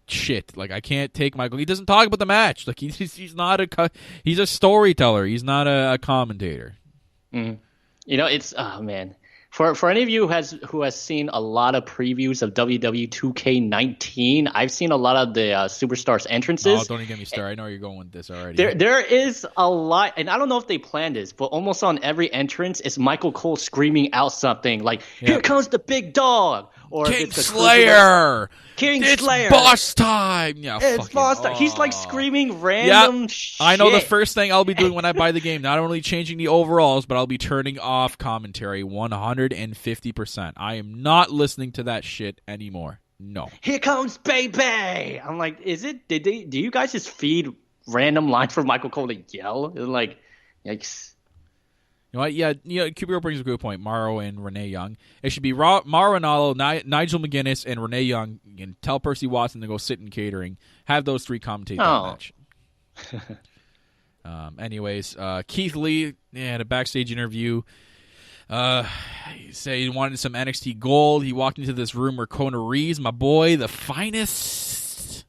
shit. I can't take Michael. He doesn't talk about the match. He's not he's a storyteller. He's not a commentator. Mm. It's man. For any of you who has seen a lot of previews of WWE 2K19, I've seen a lot of the Superstars entrances. Oh, don't even get me started. I know where you're going with this already. There is a lot, and I don't know if they planned this, but almost on every entrance, it's Michael Cole screaming out something like, "Here comes the big dog," or King Slayer. It's boss time. Yeah, it's boss time. He's screaming random shit. I know the first thing I'll be doing when I buy the game, not only changing the overalls, but I'll be turning off commentary 150%. I am not listening to that shit anymore. No. Here comes baby. I'm like, do you guys just feed random lines for Michael Cole to yell? Yikes. You know what? Yeah, Cubico brings a good point. Mauro and Renee Young. It should be Mauro Ranallo, Nigel McGuinness, and Renee Young. You can tell Percy Watson to go sit in catering. Have those three commentate that match. Anyways, Keith Lee had a backstage interview. He said he wanted some NXT gold. He walked into this room where Kona Reeves, my boy, the finest,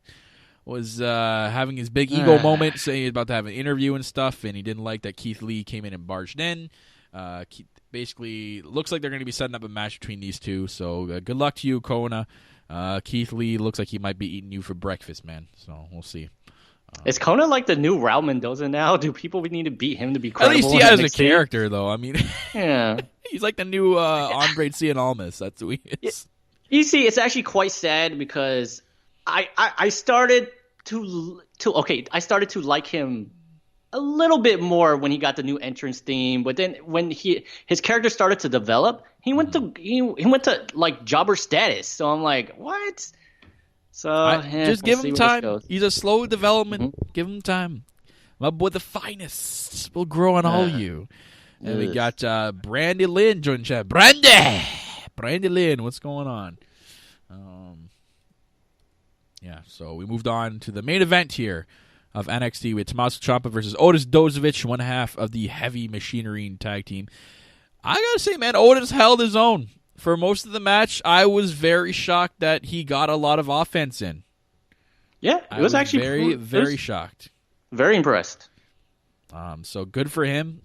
was having his big ego moment, saying he's about to have an interview and stuff, and he didn't like that Keith Lee came in and barged in. Basically, looks like they're going to be setting up a match between these two, so good luck to you, Kona. Keith Lee looks like he might be eating you for breakfast, man, so we'll see. Is Kona like the new Raul Mendoza now? Do people need to beat him to be credible? At least he has a character, though. I mean, yeah, he's like the new Andre Cien Almas. That's who he is. You see, it's actually quite sad because I started to like him a little bit more when he got the new entrance theme, but then when his character started to develop, he went to like jobber status. So I'm like, what? So just give him time. He's a slow development. Mm-hmm. Give him time. My boy, the finest will grow on all you. And we got Brandy Lynn joining chat. Brandy Lynn, what's going on? Yeah, so we moved on to the main event here of NXT with Tommaso Ciampa versus Otis Dozovic, one half of the Heavy Machinery tag team. I gotta say, man, Otis held his own. For most of the match, I was very shocked that he got a lot of offense in. Yeah, it was actually very shocked. Very impressed. So good for him.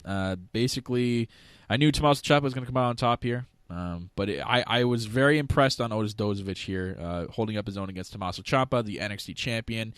Basically, I knew Tommaso Ciampa was going to come out on top here. But I was very impressed on Otis Dozovic here, holding up his own against Tommaso Ciampa, the NXT champion.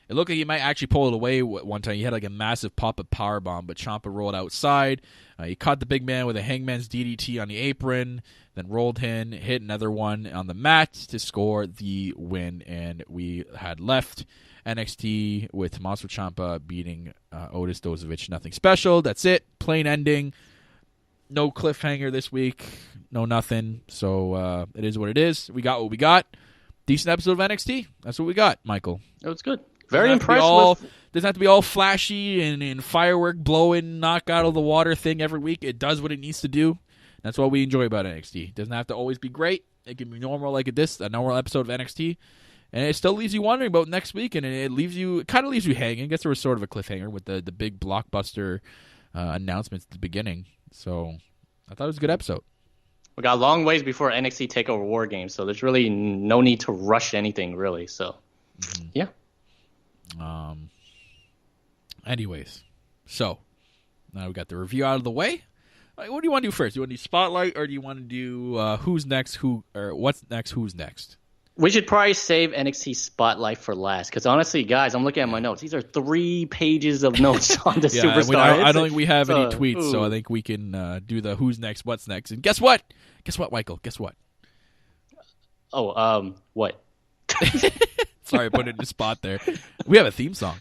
It looked like he might actually pull it away one time. He had like a massive pop-up powerbomb, but Ciampa rolled outside. He caught the big man with a hangman's DDT on the apron, then rolled in, hit another one on the mat to score the win, and we had left NXT with Tommaso Ciampa beating Otis Dozovic. Nothing special. That's it. Plain ending. No cliffhanger this week. No nothing. So it is what it is. We got what we got. Decent episode of NXT. That's what we got, Michael. It was good. Very impressed with... Doesn't have to be all flashy and firework blowing, knock out of the water thing every week. It does what it needs to do. That's what we enjoy about NXT. It doesn't have to always be great. It can be normal like this, a normal episode of NXT. And it still leaves you wondering about next week, and it kind of leaves you hanging. I guess there was sort of a cliffhanger with the big blockbuster announcements at the beginning. So I thought it was a good episode. We got a long ways before NXT TakeOver War Games, so there's really no need to rush anything, really. So, yeah. Anyways, so now we got the review out of the way. What do you want to do first? Do you want to do Spotlight, or do you want to do Who's Next, or What's Next, Who's Next? We should probably save NXT Spotlight for last, because honestly, guys, I'm looking at my notes. These are 3 pages of notes on the Superstar. I don't think we have any tweets, so I think we can do the Who's Next, What's Next. And guess what? Guess what, Michael? Guess what? Oh, what? Sorry, I put it in the spot there. We have a theme song.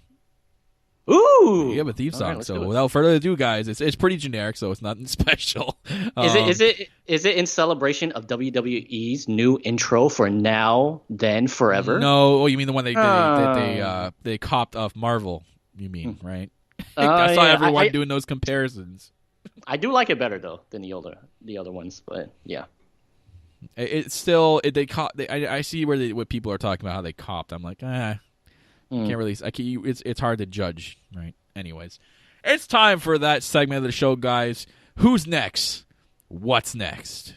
Ooh, we have a theme song. So without further ado, guys, it's pretty generic, so it's nothing special. Is it in celebration of WWE's new intro for Now, Then, Forever? No, you mean the one they copped off Marvel? You mean right? I saw everyone doing those comparisons. I do like it better though than the other ones, but yeah. It's still I see what people are talking about how they copped. I'm like, can't really. It's hard to judge, right? Anyways, it's time for that segment of the show, guys. Who's next? What's next?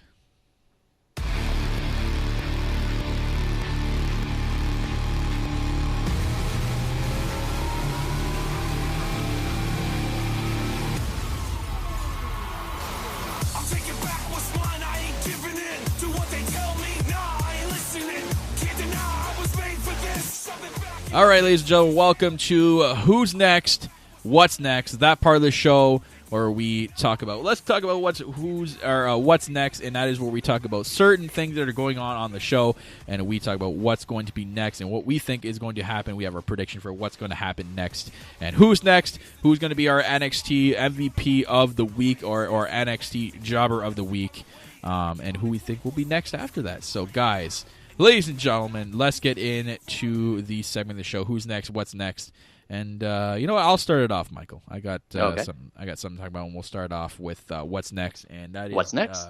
All right, ladies and gentlemen, welcome to Who's Next, What's Next, that part of the show where we talk about, let's talk about what's next, and that is where we talk about certain things that are going on the show, and we talk about what's going to be next and what we think is going to happen. We have our prediction for what's going to happen next. And who's next? Who's going to be our NXT MVP of the week or NXT Jobber of the week, and who we think will be next after that. So, guys, ladies and gentlemen, let's get into the segment of the show. Who's next? What's next? And you know what? I'll start it off, Michael. I got something to talk about, and we'll start off with what's next. And that what's next?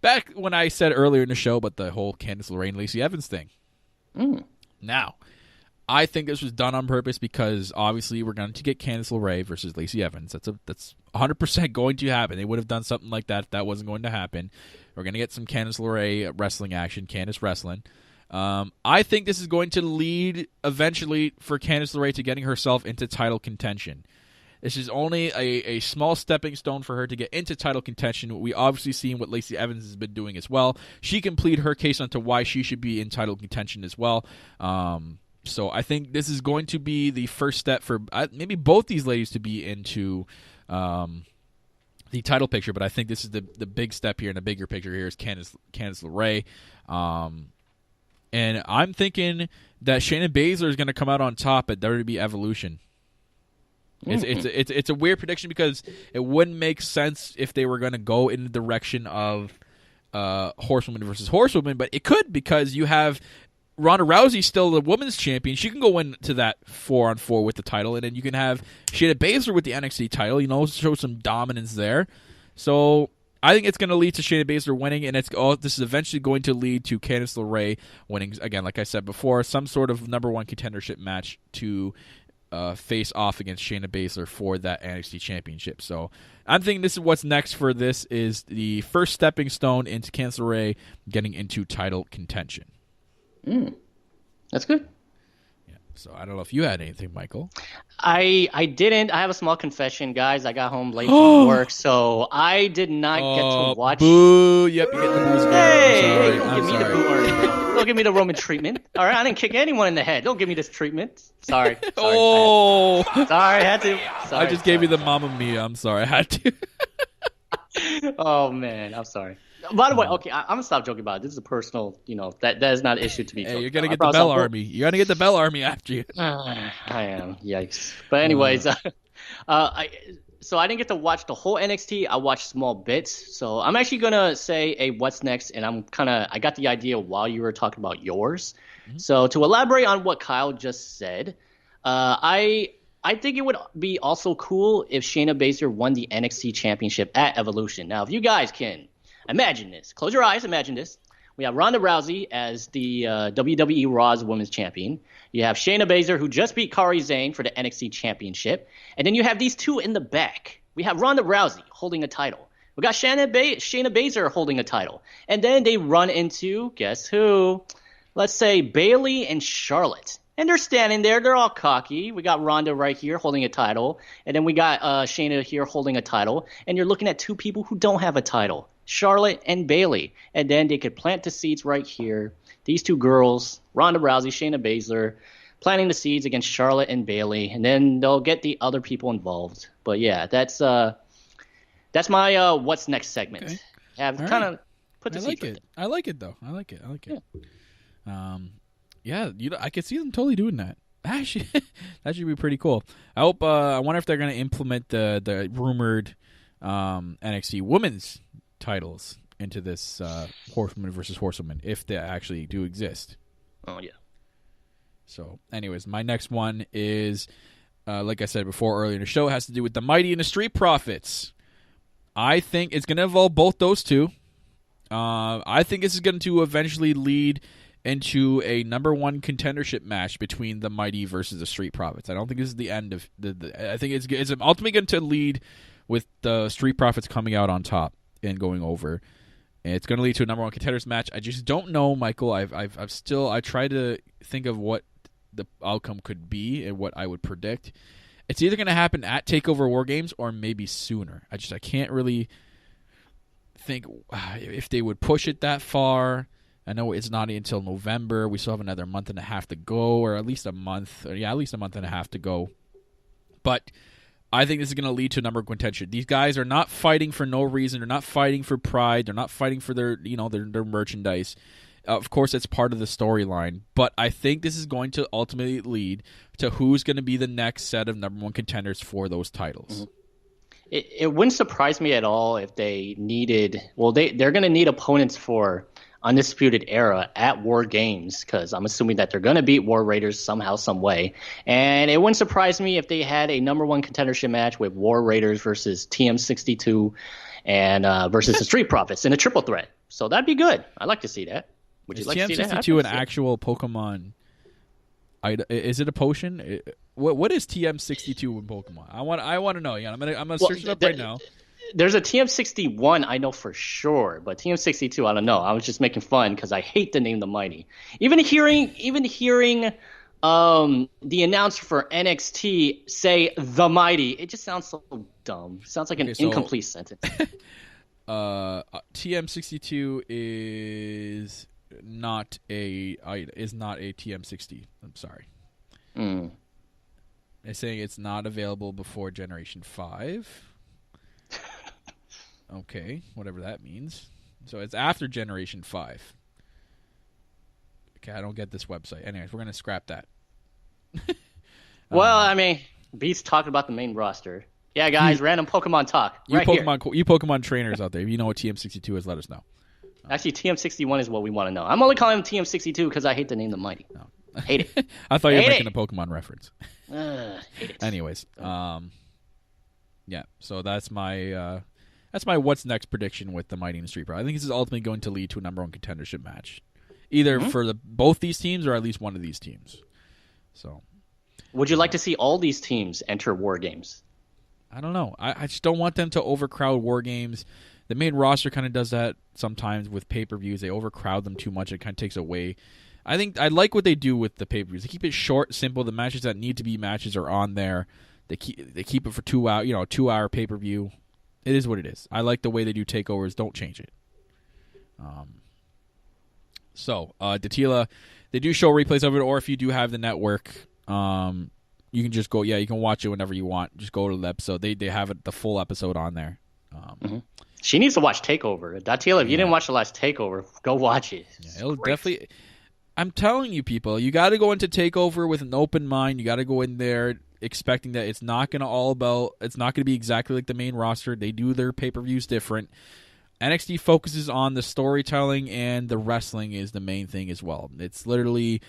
Back when I said earlier in the show about the whole Candice LeRae and Lacey Evans thing. Now, I think this was done on purpose because obviously we're going to get Candice LeRae versus Lacey Evans. That's 100% going to happen. They would have done something like that if that wasn't going to happen. We're going to get some Candice LeRae wrestling action, Candice wrestling. I think this is going to lead eventually for Candice LeRae to getting herself into title contention. This is only a small stepping stone for her to get into title contention. We obviously seen what Lacey Evans has been doing as well. She can plead her case onto why she should be in title contention as well. So I think this is going to be the first step for maybe both these ladies to be into the title picture. But I think this is the big step here, and the bigger picture here is Candice LeRae. And I'm thinking that Shayna Baszler is going to come out on top at WWE Evolution. It's a weird prediction because it wouldn't make sense if they were going to go in the direction of Horsewoman versus Horsewoman, but it could because you have Ronda Rousey still the women's champion. She can go into that 4-on-4 with the title, and then you can have Shayna Baszler with the NXT title, show some dominance there. So I think it's going to lead to Shayna Baszler winning, and this is eventually going to lead to Candice LeRae winning, again, like I said before, some sort of number one contendership match to face off against Shayna Baszler for that NXT championship. So I'm thinking this is what's next for this is the first stepping stone into Candice LeRae getting into title contention. That's good. So I don't know if you had anything, Michael. I didn't. I have a small confession, guys. I got home late from work, so I did not get to watch. Boo! Yep, you get the booze. Hey, don't give me the boo Ernie, bro. Don't give me the Roman treatment. All right, I didn't kick anyone in the head. Don't give me this treatment. Sorry. Oh, sorry, I had to. Sorry, I just gave you the Mamma Mia. I'm sorry, I had to. Oh man, I'm sorry. By the way, okay, I'm gonna stop joking about it. This is a personal, that is not an issue to me. Hey, you're gonna get the Bell Army. You're gonna get the Bell Army after you. I am. Yikes. But anyways, so I didn't get to watch the whole NXT. I watched small bits. So I'm actually gonna say a what's next, and I got the idea while you were talking about yours. Mm-hmm. So to elaborate on what Kyle just said, I think it would be also cool if Shayna Baszler won the NXT Championship at Evolution. Now, if you guys can imagine this, close your eyes, imagine this. We have Ronda Rousey as the WWE Raw's Women's Champion. You have Shayna Baszler, who just beat Kairi Sane for the NXT Championship. And then you have these two in the back. We have Ronda Rousey holding a title. We got Shayna Baszler holding a title. And then they run into, guess who? Let's say Bayley and Charlotte. And they're standing there. They're all cocky. We got Ronda right here holding a title. And then we got Shayna here holding a title. And you're looking at two people who don't have a title, Charlotte and Bayley. And then they could plant the seeds right here. These two girls, Ronda Rousey, Shayna Baszler, planting the seeds against Charlotte and Bayley. And then they'll get the other people involved. But yeah, that's my what's next segment. Okay. Have kind of put the seeds. I like it though. I like it. Yeah, I could see them totally doing that. Actually, that should be pretty cool. I hope. I wonder if they're going to implement the rumored NXT women's titles into this Horsewoman versus Horsewoman, if they actually do exist. Oh yeah. So, anyways, my next one is, like I said before earlier in the show, it has to do with the Mighty and the Street Profits. I think it's going to involve both those two. I think this is going to eventually lead into a number one contendership match between the Mighty versus the Street Profits. I don't think this is the end of I think it's ultimately going to lead with the Street Profits coming out on top and going over. And it's going to lead to a number one contenders match. I just don't know, Michael. I try to think of what the outcome could be and what I would predict. It's either going to happen at TakeOver War Games or maybe sooner. I can't really think if they would push it that far. I know it's not until November. We still have another month and a half to go, or at least a month. At least a month and a half to go. But I think this is going to lead to a number of contention. These guys are not fighting for no reason. They're not fighting for pride. They're not fighting for their merchandise. Of course, it's part of the storyline. But I think this is going to ultimately lead to who's going to be the next set of number one contenders for those titles. Mm-hmm. It wouldn't surprise me at all if they needed. Well, they're going to need opponents for Undisputed Era at War Games, because I'm assuming that they're going to beat War Raiders somehow, some way. And it wouldn't surprise me if they had a number one contendership match with War Raiders versus TM62 and versus the Street Profits in a triple threat. So that'd be good. I'd like to see that. Would you like to see that? TM62 an actual Pokemon? Is it a potion? What is TM62 in Pokemon? I want to know. Yeah, I'm gonna search it up right now. There's a TM61 I know for sure, but TM62 I don't know. I was just making fun because I hate the name the Mighty. Even hearing the announcer for NXT say the Mighty, it just sounds so dumb. It sounds like an incomplete sentence. TM62 is not a TM60. I'm sorry. They're saying it's not available before Generation 5. Okay, whatever that means. So it's after Generation 5. Okay, I don't get this website. Anyways, we're going to scrap that. Well, I mean, Beats talking about the main roster. Yeah, guys, random Pokemon talk. You Pokemon trainers out there, if you know what TM62 is, let us know. Actually, TM61 is what we want to know. I'm only calling him TM62 because I hate the name the Mighty. No. I hate it. I thought you were making a Pokemon reference. Hate it. Anyways, yeah, so that's my what's next prediction with the Mighty and the Street Profits. I think this is ultimately going to lead to a number one contendership match, either for both these teams or at least one of these teams. So, would you like to see all these teams enter War Games? I don't know. I just don't want them to overcrowd War Games. The main roster kind of does that sometimes with pay-per-views. They overcrowd them too much. It kind of takes away. I think I like what they do with the pay-per-views. They keep it short, simple. The matches that need to be matches are on there. They keep it for 2 hour, 2-hour pay-per-view. It is what it is. I like the way they do takeovers. Don't change it. Datila, they do show replays of it, or if you do have the network, you can just go. Yeah, you can watch it whenever you want. Just go to the episode. They have the full episode on there. She needs to watch Takeover. Datila, if you didn't watch the last Takeover, go watch it. It'll definitely. I'm telling you, people, you got to go into Takeover with an open mind. You got to go in there expecting that it's not going to be exactly like the main roster. They do their pay-per-views different. NXT focuses on the storytelling, and the wrestling is the main thing as well. It's literally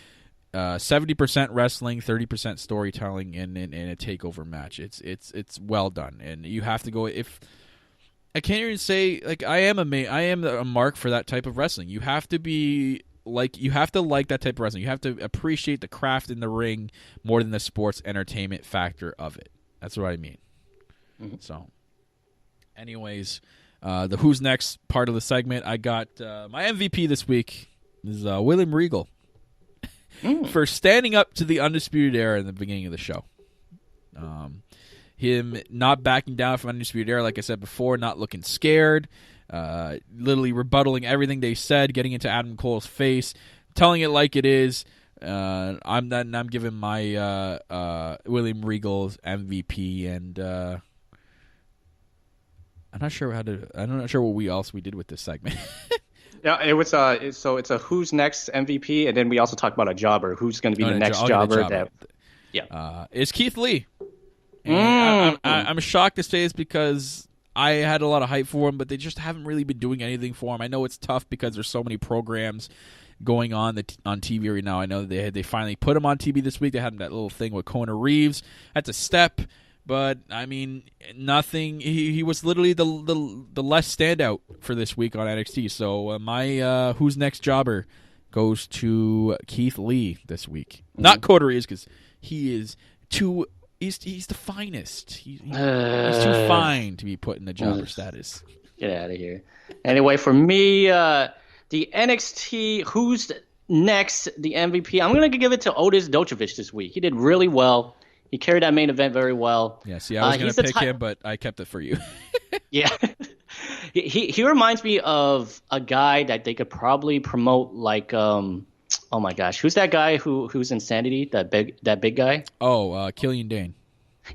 70% wrestling, 30% storytelling in a takeover match. It's well done, and you have to go. If I can't even say like I am a mark for that type of wrestling. You have to be like that type of wrestling. You have to appreciate the craft in the ring more than the sports entertainment factor of it. That's what I mean. So, anyways. The Who's Next part of the segment, I got my MVP this week is William Regal for standing up to the Undisputed Era in the beginning of the show. Him not backing down from Undisputed Era, like I said before, not looking scared, literally rebuttaling everything they said, getting into Adam Cole's face, telling it like it is. I'm giving my William Regal's MVP, and I'm not sure what else we did with this segment. Yeah, it was so it's a Who's Next MVP, and then we also talked about a jobber who's going to be the next jobber. It's Keith Lee. I'm shocked to say this because I had a lot of hype for him, but they just haven't really been doing anything for him. I know it's tough because there's so many programs going on on TV right now. I know they finally put him on TV this week. They had that little thing with Kona Reeves. That's a step. But, I mean, nothing. He was literally the less standout for this week on NXT. So my Who's Next jobber goes to Keith Lee this week. Not Kona Reeves, because he is too. He's the finest. He's too fine to be put in the jobber status. Get out of here. Anyway, for me, the NXT Who's Next, the MVP, I'm going to give it to Otis Dojovic this week. He did really well. He carried that main event very well. Yeah, see, I was going to pick him, but I kept it for you. Yeah. He reminds me of a guy that they could probably promote like, oh my gosh, who's that guy who's Insanity, that big guy? Oh, Killian Dane.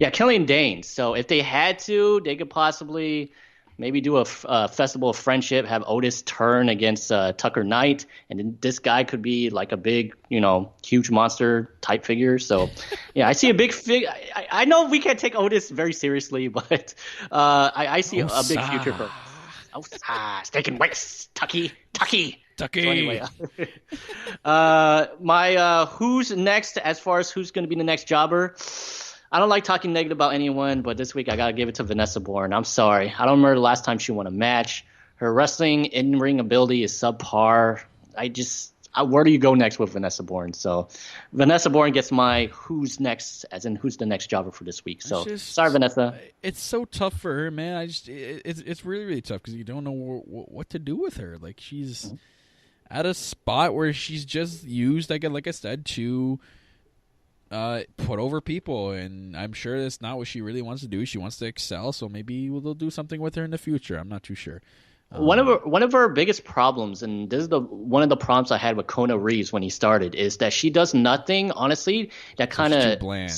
Yeah, Killian Dane. So if they had to, they could possibly maybe do a Festival of Friendship, have Otis turn against Tucker Knight, and then this guy could be like a big, huge monster type figure. So, yeah, I see a big figure. I know we can't take Otis very seriously, but I see a big future for steak and wax, Tucky. So anyway, my Who's Next as far as who's going to be the next jobber. I don't like talking negative about anyone, but this week I got to give it to Vanessa Bourne. I'm sorry. I don't remember the last time she won a match. Her wrestling in-ring ability is subpar. Where do you go next with Vanessa Bourne? So Vanessa Bourne gets my Who's Next, as in who's the next jobber for this week. So sorry, Vanessa. It's so tough for her, man. It's really, really tough because you don't know what to do with her. Like, she's at a spot where she's just used, like I said, to put over people, and I'm sure that's not what she really wants to do. She wants to excel, so maybe they'll do something with her in the future. I'm not too sure. One of her biggest problems, and this is one of the problems I had with Kona Reeves when he started, is that she does nothing, honestly, that kind of bland.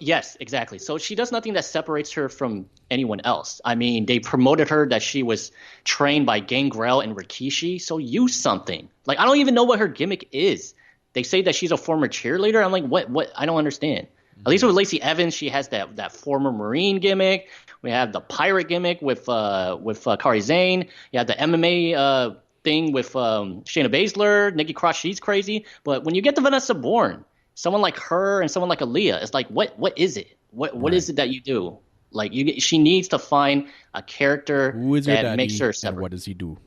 Yes, exactly. So she does nothing that separates her from anyone else. I mean, they promoted her that she was trained by Gangrel and Rikishi, so use something. Like, I don't even know what her gimmick is. They say that she's a former cheerleader. I'm like, what? I don't understand. At least with Lacey Evans, she has that former Marine gimmick. We have the pirate gimmick with Kairi Sane. You have the MMA thing with Shayna Baszler, Nikki Cross. She's crazy. But when you get to Vanessa Bourne, someone like her and someone like Aaliyah, it's like, what is it? What is it that you do? Like, she needs to find a character that makes her separate. What does he do?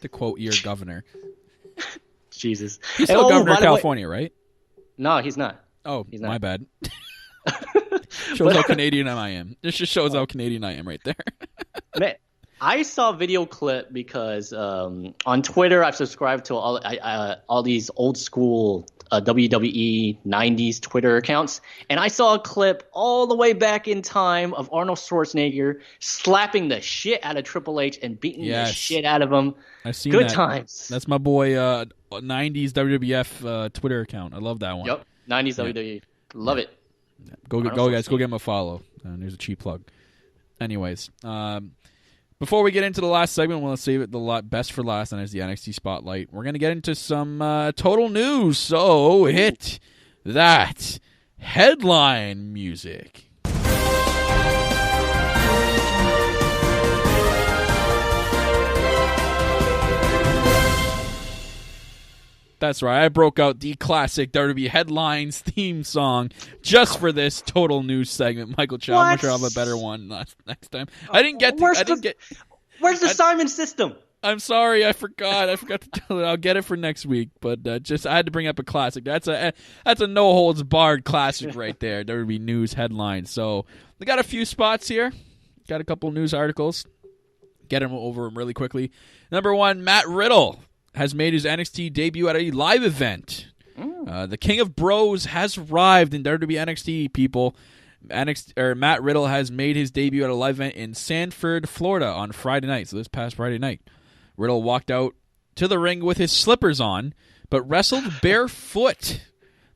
To quote your governor. Jesus. He's still governor of California, right? No, he's not. Oh, he's not. My bad. Shows how Canadian I am. This just shows how Canadian I am right there. Man, I saw a video clip because on Twitter I've subscribed to all these old school WWE 90s Twitter accounts, and I saw a clip all the way back in time of Arnold Schwarzenegger slapping the shit out of Triple H and beating the shit out of him. I've seen Good that. times. That's my boy 90s WWF Twitter account. I love that one. Yep, 90s WWE. Love it. Go guys, go give him a follow. There's a cheap plug. Anyways, before we get into the last segment, we'll save it the best for last, and as the NXT Spotlight, we're going to get into some total news. So hit that headline music. That's right. I broke out the classic WWE Headlines theme song just for this total news segment. Michael Chow, I'm sure I'll have a better one next time. Where's the Simon system? I'm sorry, I forgot. I forgot to tell it. I'll get it for next week. But I had to bring up a classic. That's a no holds barred classic right there. WWE news headlines. So we got a few spots here. Got a couple news articles. Get them over them really quickly. Number one, Matt Riddle has made his NXT debut at a live event. The King of Bros has arrived in WWE NXT, people. Matt Riddle has made his debut at a live event in Sanford, Florida on Friday night, so this past Friday night. Riddle walked out to the ring with his slippers on, but wrestled barefoot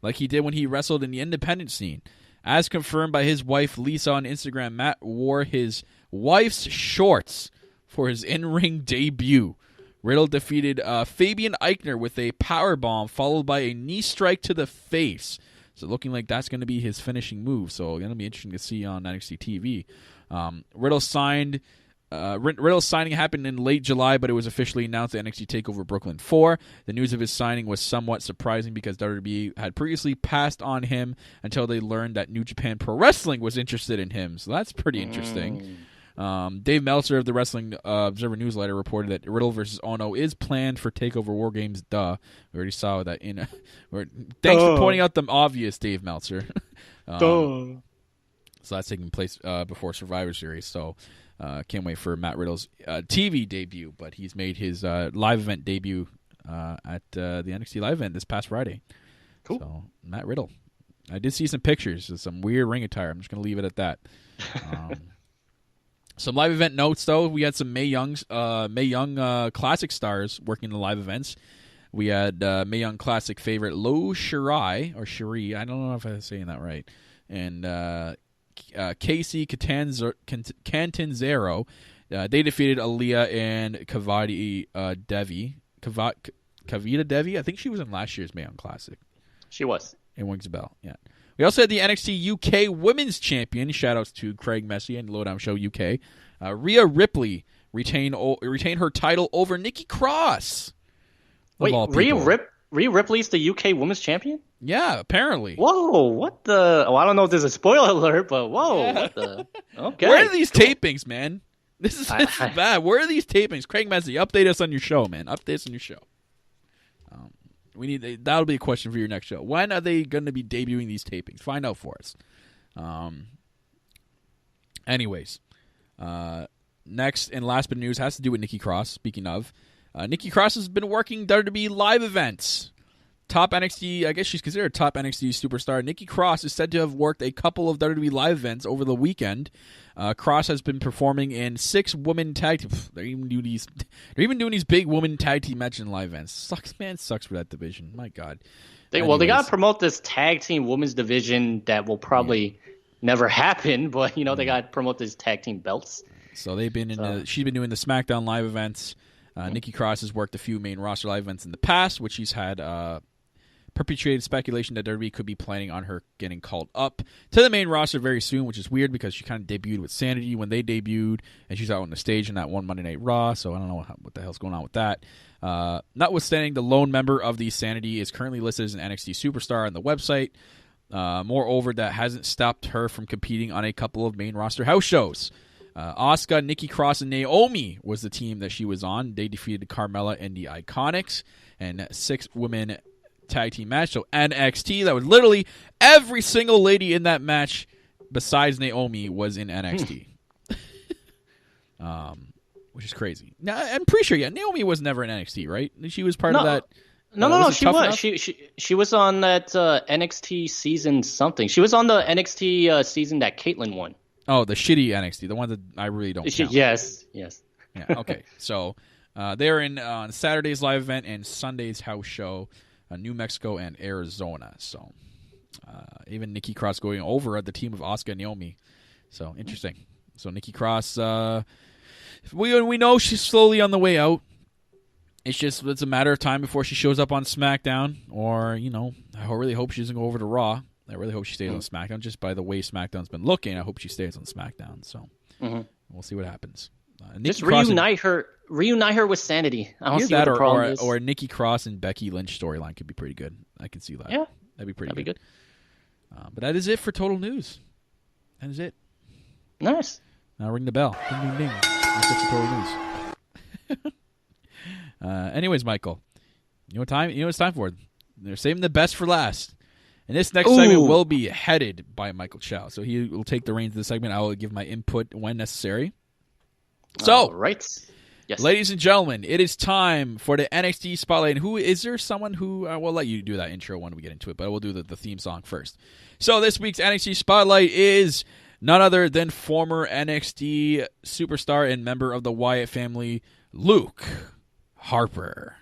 like he did when he wrestled in the independent scene. As confirmed by his wife, Lisa, on Instagram, Matt wore his wife's shorts for his in-ring debut. Riddle defeated Fabian Eichner with a powerbomb, followed by a knee strike to the face. So looking like that's going to be his finishing move. So going to be interesting to see on NXT TV. Riddle's signing happened in late July, but it was officially announced at NXT TakeOver Brooklyn 4. The news of his signing was somewhat surprising because WWE had previously passed on him until they learned that New Japan Pro Wrestling was interested in him. So that's pretty interesting. Dave Meltzer of the Wrestling Observer Newsletter reported that Riddle versus Ono is planned for TakeOver War Games. Duh. We already saw that in... thanks for pointing out the obvious, Dave Meltzer. So that's taking place before Survivor Series. So can't wait for Matt Riddle's TV debut. But he's made his live event debut at the NXT live event this past Friday. Cool. So Matt Riddle. I did see some pictures of some weird ring attire. I'm just going to leave it at that. Some live event notes, though. We had some Mae Young Classic stars working the live events. We had Mae Young Classic favorite Lo Shirai, or Shiri, I don't know if I'm saying that right, and Casey Catanzaro. They defeated Aaliyah and Kavita Devi. Kavita Devi? I think she was in last year's Mae Young Classic. She was. It rings a bell, yeah. We also had the NXT UK Women's Champion. Shoutouts to Craig Messy and Lowdown Show UK. Rhea Ripley retained her title over Nikki Cross. Wait, Rhea Ripley's the UK Women's Champion? Yeah, apparently. Whoa, what the... Oh, I don't know if there's a spoiler alert, but whoa, yeah. What the... Okay. Where are these tapings, man? This is bad. Where are these tapings? Craig Messy, update us on your show, man. Update us on your show. That'll be a question for your next show. When are they going to be debuting these tapings? Find out for us. Anyways, next and last bit of news has to do with Nikki Cross. Speaking of, Nikki Cross has been working WWE live events. Top NXT, I guess she's considered a top NXT superstar. Nikki Cross is said to have worked a couple of WWE live events over the weekend. Cross has been performing in 6 women tag team. They're even doing these big women tag team matches in live events. Sucks for that division. My God. They got to promote this tag team women's division that will probably never happen, but they got to promote these tag team belts. So they've been she's been doing the SmackDown live events. Nikki Cross has worked a few main roster live events in the past, which she's had perpetuated speculation that WWE could be planning on her getting called up to the main roster very soon, which is weird because she kind of debuted with Sanity when they debuted, and she's out on the stage in that one Monday Night Raw, so I don't know what the hell's going on with that. Notwithstanding, the lone member of the Sanity is currently listed as an NXT superstar on the website. Moreover, that hasn't stopped her from competing on a couple of main roster house shows. Asuka, Nikki Cross, and Naomi was the team that she was on. They defeated Carmella and the Iconics, and 6 women tag team match. So NXT, that was literally every single lady in that match besides Naomi was in NXT. which is crazy. Now, I'm pretty sure, Naomi was never in NXT, right? She was part of that. No, she was. She was on that NXT season something. She was on the NXT season that Caitlyn won. Oh, the shitty NXT, the one that I really don't count. Yes. Yeah, okay. So they're in Saturday's live event and Sunday's house show, New Mexico and Arizona. So even Nikki Cross going over at the team of Asuka and Naomi. So interesting. So Nikki Cross, we know she's slowly on the way out. It's a matter of time before she shows up on SmackDown, or I really hope she doesn't go over to Raw. I really hope she stays on SmackDown. Just by the way SmackDown's been looking, I hope she stays on SmackDown. So we'll see what happens. Just reunite her with Sanity. I don't see what the problem is. Or Nikki Cross and Becky Lynch storyline could be pretty good. I can see that. Yeah, that'd be pretty good. But that is it for Total News. That is it. Nice. Now ring the bell. Ding, ding, ding. That's it for Total News. Anyways, Michael, you know what it's time for? They're saving the best for last. And this next segment will be headed by Michael Chow. So he will take the reins of the segment. I will give my input when necessary. So, right. Yes. Ladies and gentlemen, it is time for the NXT Spotlight. And is there someone who, we'll let you do that intro when we get into it, but we'll do the theme song first. So this week's NXT Spotlight is none other than former NXT superstar and member of the Wyatt family, Luke Harper.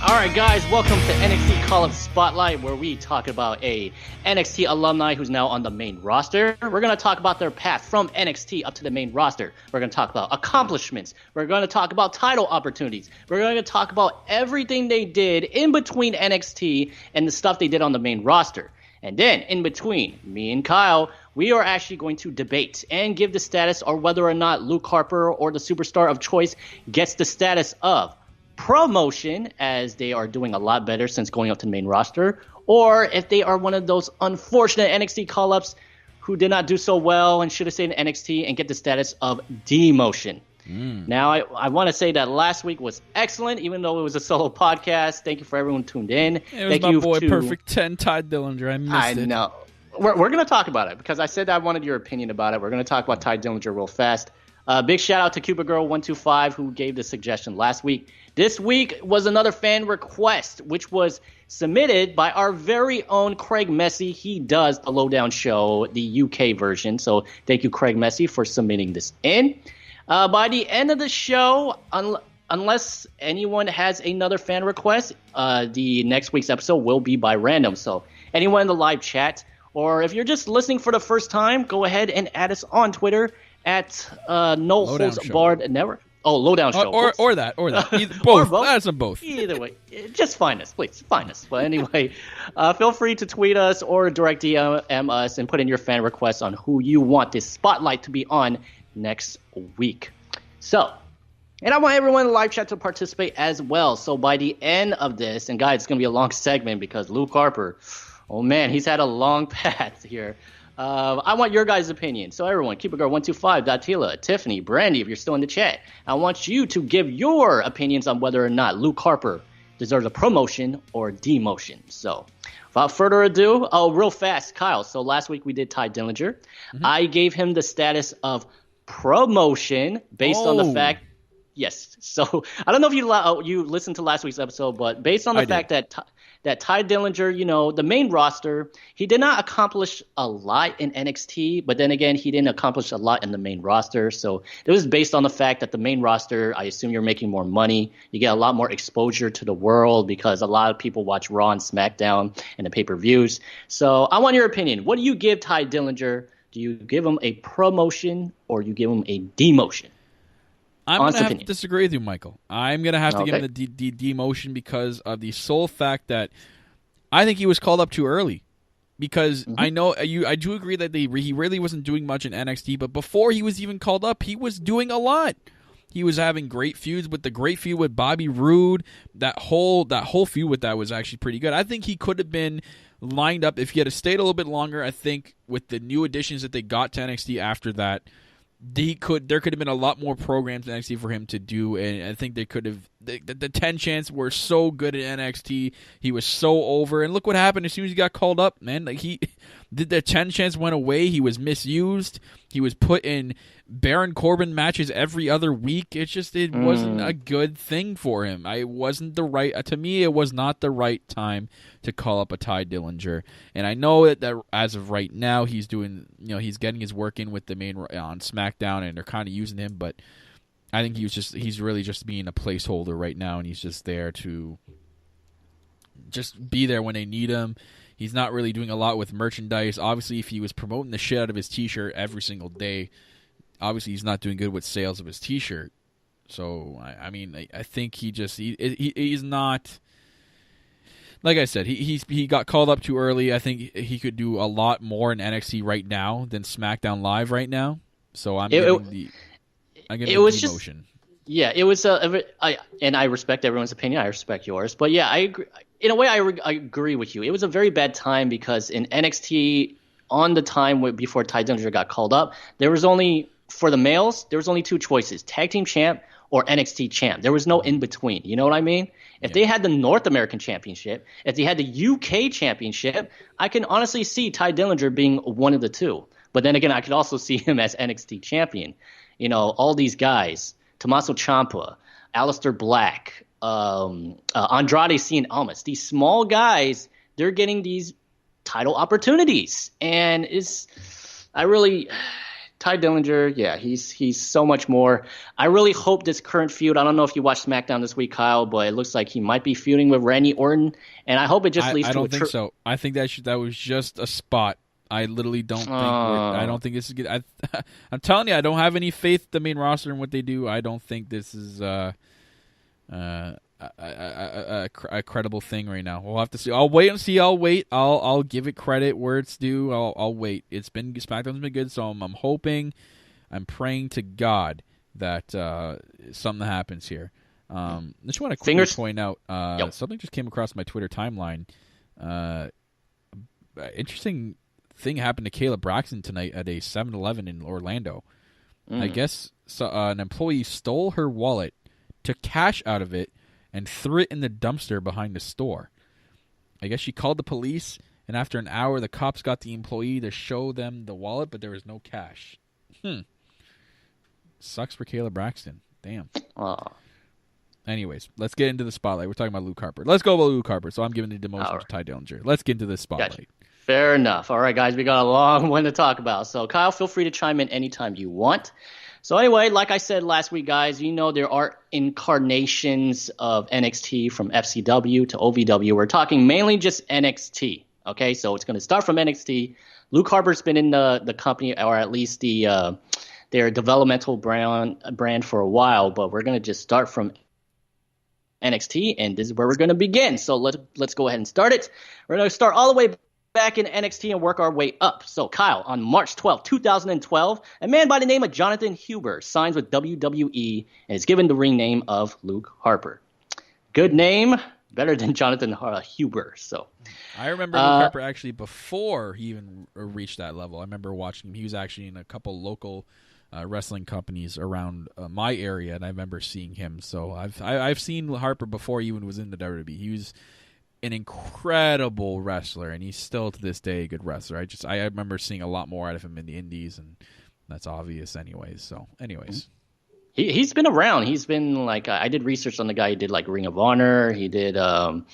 Alright guys, welcome to NXT Call-Up Spotlight, where we talk about a NXT alumni who's now on the main roster. We're going to talk about their path from NXT up to the main roster. We're going to talk about accomplishments. We're going to talk about title opportunities. We're going to talk about everything they did in between NXT and the stuff they did on the main roster. And then, in between, me and Kyle, we are actually going to debate and give the status or whether or not Luke Harper or the superstar of choice gets the status of promotion, as they are doing a lot better since going up to the main roster, or if they are one of those unfortunate NXT call-ups who did not do so well and should have stayed in NXT and get the status of demotion. Now, I want to say that last week was excellent, even though it was a solo podcast. Thank you for everyone who tuned in. It was my boy Perfect 10, Ty Dillinger. I missed it. I know. We're going to talk about it because I said I wanted your opinion about it. We're going to talk about Ty Dillinger real fast. Big shout out to Cuba Girl 125 who gave the suggestion last week. This week was another fan request, which was submitted by our very own Craig Messy. He does the Lowdown Show, the UK version. So thank you, Craig Messy, for submitting this in. By the end of the show, unless anyone has another fan request, the next week's episode will be by random. So anyone in the live chat, or if you're just listening for the first time, go ahead and add us on Twitter at No Holds Barred Network. Oh, Lowdown Show. Or that. Either, both. Both. Add some both. Either way. Just find us, please. Find us. But anyway, feel free to tweet us or direct DM us and put in your fan requests on who you want this spotlight to be on next week. So, and I want everyone in the live chat to participate as well. So by the end of this, and guys, it's going to be a long segment because Luke Harper, oh man, he's had a long path here. I want your guys' opinion. So everyone, KeepItGirl125, Datila, Tiffany, Brandy, if you're still in the chat, I want you to give your opinions on whether or not Luke Harper deserves a promotion or demotion. So without further ado, real fast, Kyle. So last week we did Ty Dillinger. Mm-hmm. I gave him the status of promotion based on the fact. Yes. So I don't know if you listened to last week's episode, but based on the fact that Ty Dillinger, the main roster, he did not accomplish a lot in NXT, but then again, he didn't accomplish a lot in the main roster. So it was based on the fact that the main roster, I assume you're making more money. You get a lot more exposure to the world because a lot of people watch Raw and SmackDown and the pay-per-views. So I want your opinion. What do you give Ty Dillinger? Do you give him a promotion or you give him a demotion? I'm going to have to disagree with you, Michael. I'm going to have to give him the demotion because of the sole fact that I think he was called up too early. Because I know I do agree that he really wasn't doing much in NXT, but before he was even called up, he was doing a lot. He was having great feuds with the great feud with Bobby Roode. That whole feud with that was actually pretty good. I think he could have been lined up if he had stayed a little bit longer. I think with the new additions that they got to NXT after that there could have been a lot more programs in NXT for him to do, and I think they could have. The 10 chants were so good at NXT. He was so over, and look what happened as soon as he got called up, man. Like the 10 chants went away. He was misused. He was put in Baron Corbin matches every other week. It wasn't a good thing for him. To me, it was not the right time to call up a Ty Dillinger. And I know that as of right now, he's doing, he's getting his work in with the main on SmackDown, and they're kind of using him, but I think he's really just being a placeholder right now, and he's just there to just be there when they need him. He's not really doing a lot with merchandise. Obviously, if he was promoting the shit out of his T-shirt every single day, obviously he's not doing good with sales of his T-shirt. So, I think he's not. Like I said, he got called up too early. I think he could do a lot more in NXT right now than SmackDown Live right now. So I'm giving the emotion. Yeah, it was and I respect everyone's opinion. I respect yours, but yeah, I agree. In a way, I agree with you. It was a very bad time because in NXT, on the time before Ty Dillinger got called up, for the males, there was only two choices: tag team champ or NXT champ. There was no in between. You know what I mean? If they had the North American Championship, if they had the UK Championship, I can honestly see Ty Dillinger being one of the two. But then again, I could also see him as NXT champion. All these guys, Tommaso Ciampa, Aleister Black, Andrade Cien Almas, these small guys, they're getting these title opportunities. And Ty Dillinger, yeah, he's so much more. I really hope this current feud, I don't know if you watched SmackDown this week, Kyle, but it looks like he might be feuding with Randy Orton, and I hope it just leads to I don't think so. I think that was just a spot. I literally don't think. I don't think this is good. I'm telling you, I don't have any faith in the main roster and what they do. I don't think this is a credible thing right now. We'll have to see. I'll wait and see. I'll give it credit where it's due. I'll wait. SmackDown's been good, so I'm hoping, I'm praying to God that something happens here. I just want to quickly point out something just came across my Twitter timeline. Interesting thing happened to Caleb Braxton tonight at a 7-Eleven in Orlando. I guess an employee stole her wallet, took cash out of it, and threw it in the dumpster behind the store. I guess she called the police, and after an hour, the cops got the employee to show them the wallet, but there was no cash. Sucks for Caleb Braxton. Damn. Anyways, let's get into the spotlight. We're talking about Luke Harper. Let's go about Luke Harper. So I'm giving the demotion to Ty Dillinger. Let's get into this spotlight. Gotcha. Fair enough. All right, guys, we got a long one to talk about. So, Kyle, feel free to chime in anytime you want. So, anyway, like I said last week, guys, there are incarnations of NXT from FCW to OVW. We're talking mainly just NXT. Okay, so it's going to start from NXT. Luke Harper's been in the company, or at least their developmental brand for a while, but we're going to just start from NXT, and this is where we're going to begin. So let's go ahead and start it. We're going to start all the way back in NXT and work our way up. So, Kyle, on March 12, 2012, a man by the name of Jonathan Huber signs with WWE and is given the ring name of Luke Harper. Good name, better than Jonathan Huber. So, I remember Luke Harper actually before he even reached that level. I remember watching him. He was actually in a couple local wrestling companies around my area, and I remember seeing him. So I've seen Harper before he even was in the WWE. He was an incredible wrestler, and he's still to this day a good wrestler. I remember seeing a lot more out of him in the indies, and that's obvious anyways. So anyways, he's been around. He's been I did research on the guy. He did Ring of Honor. He did a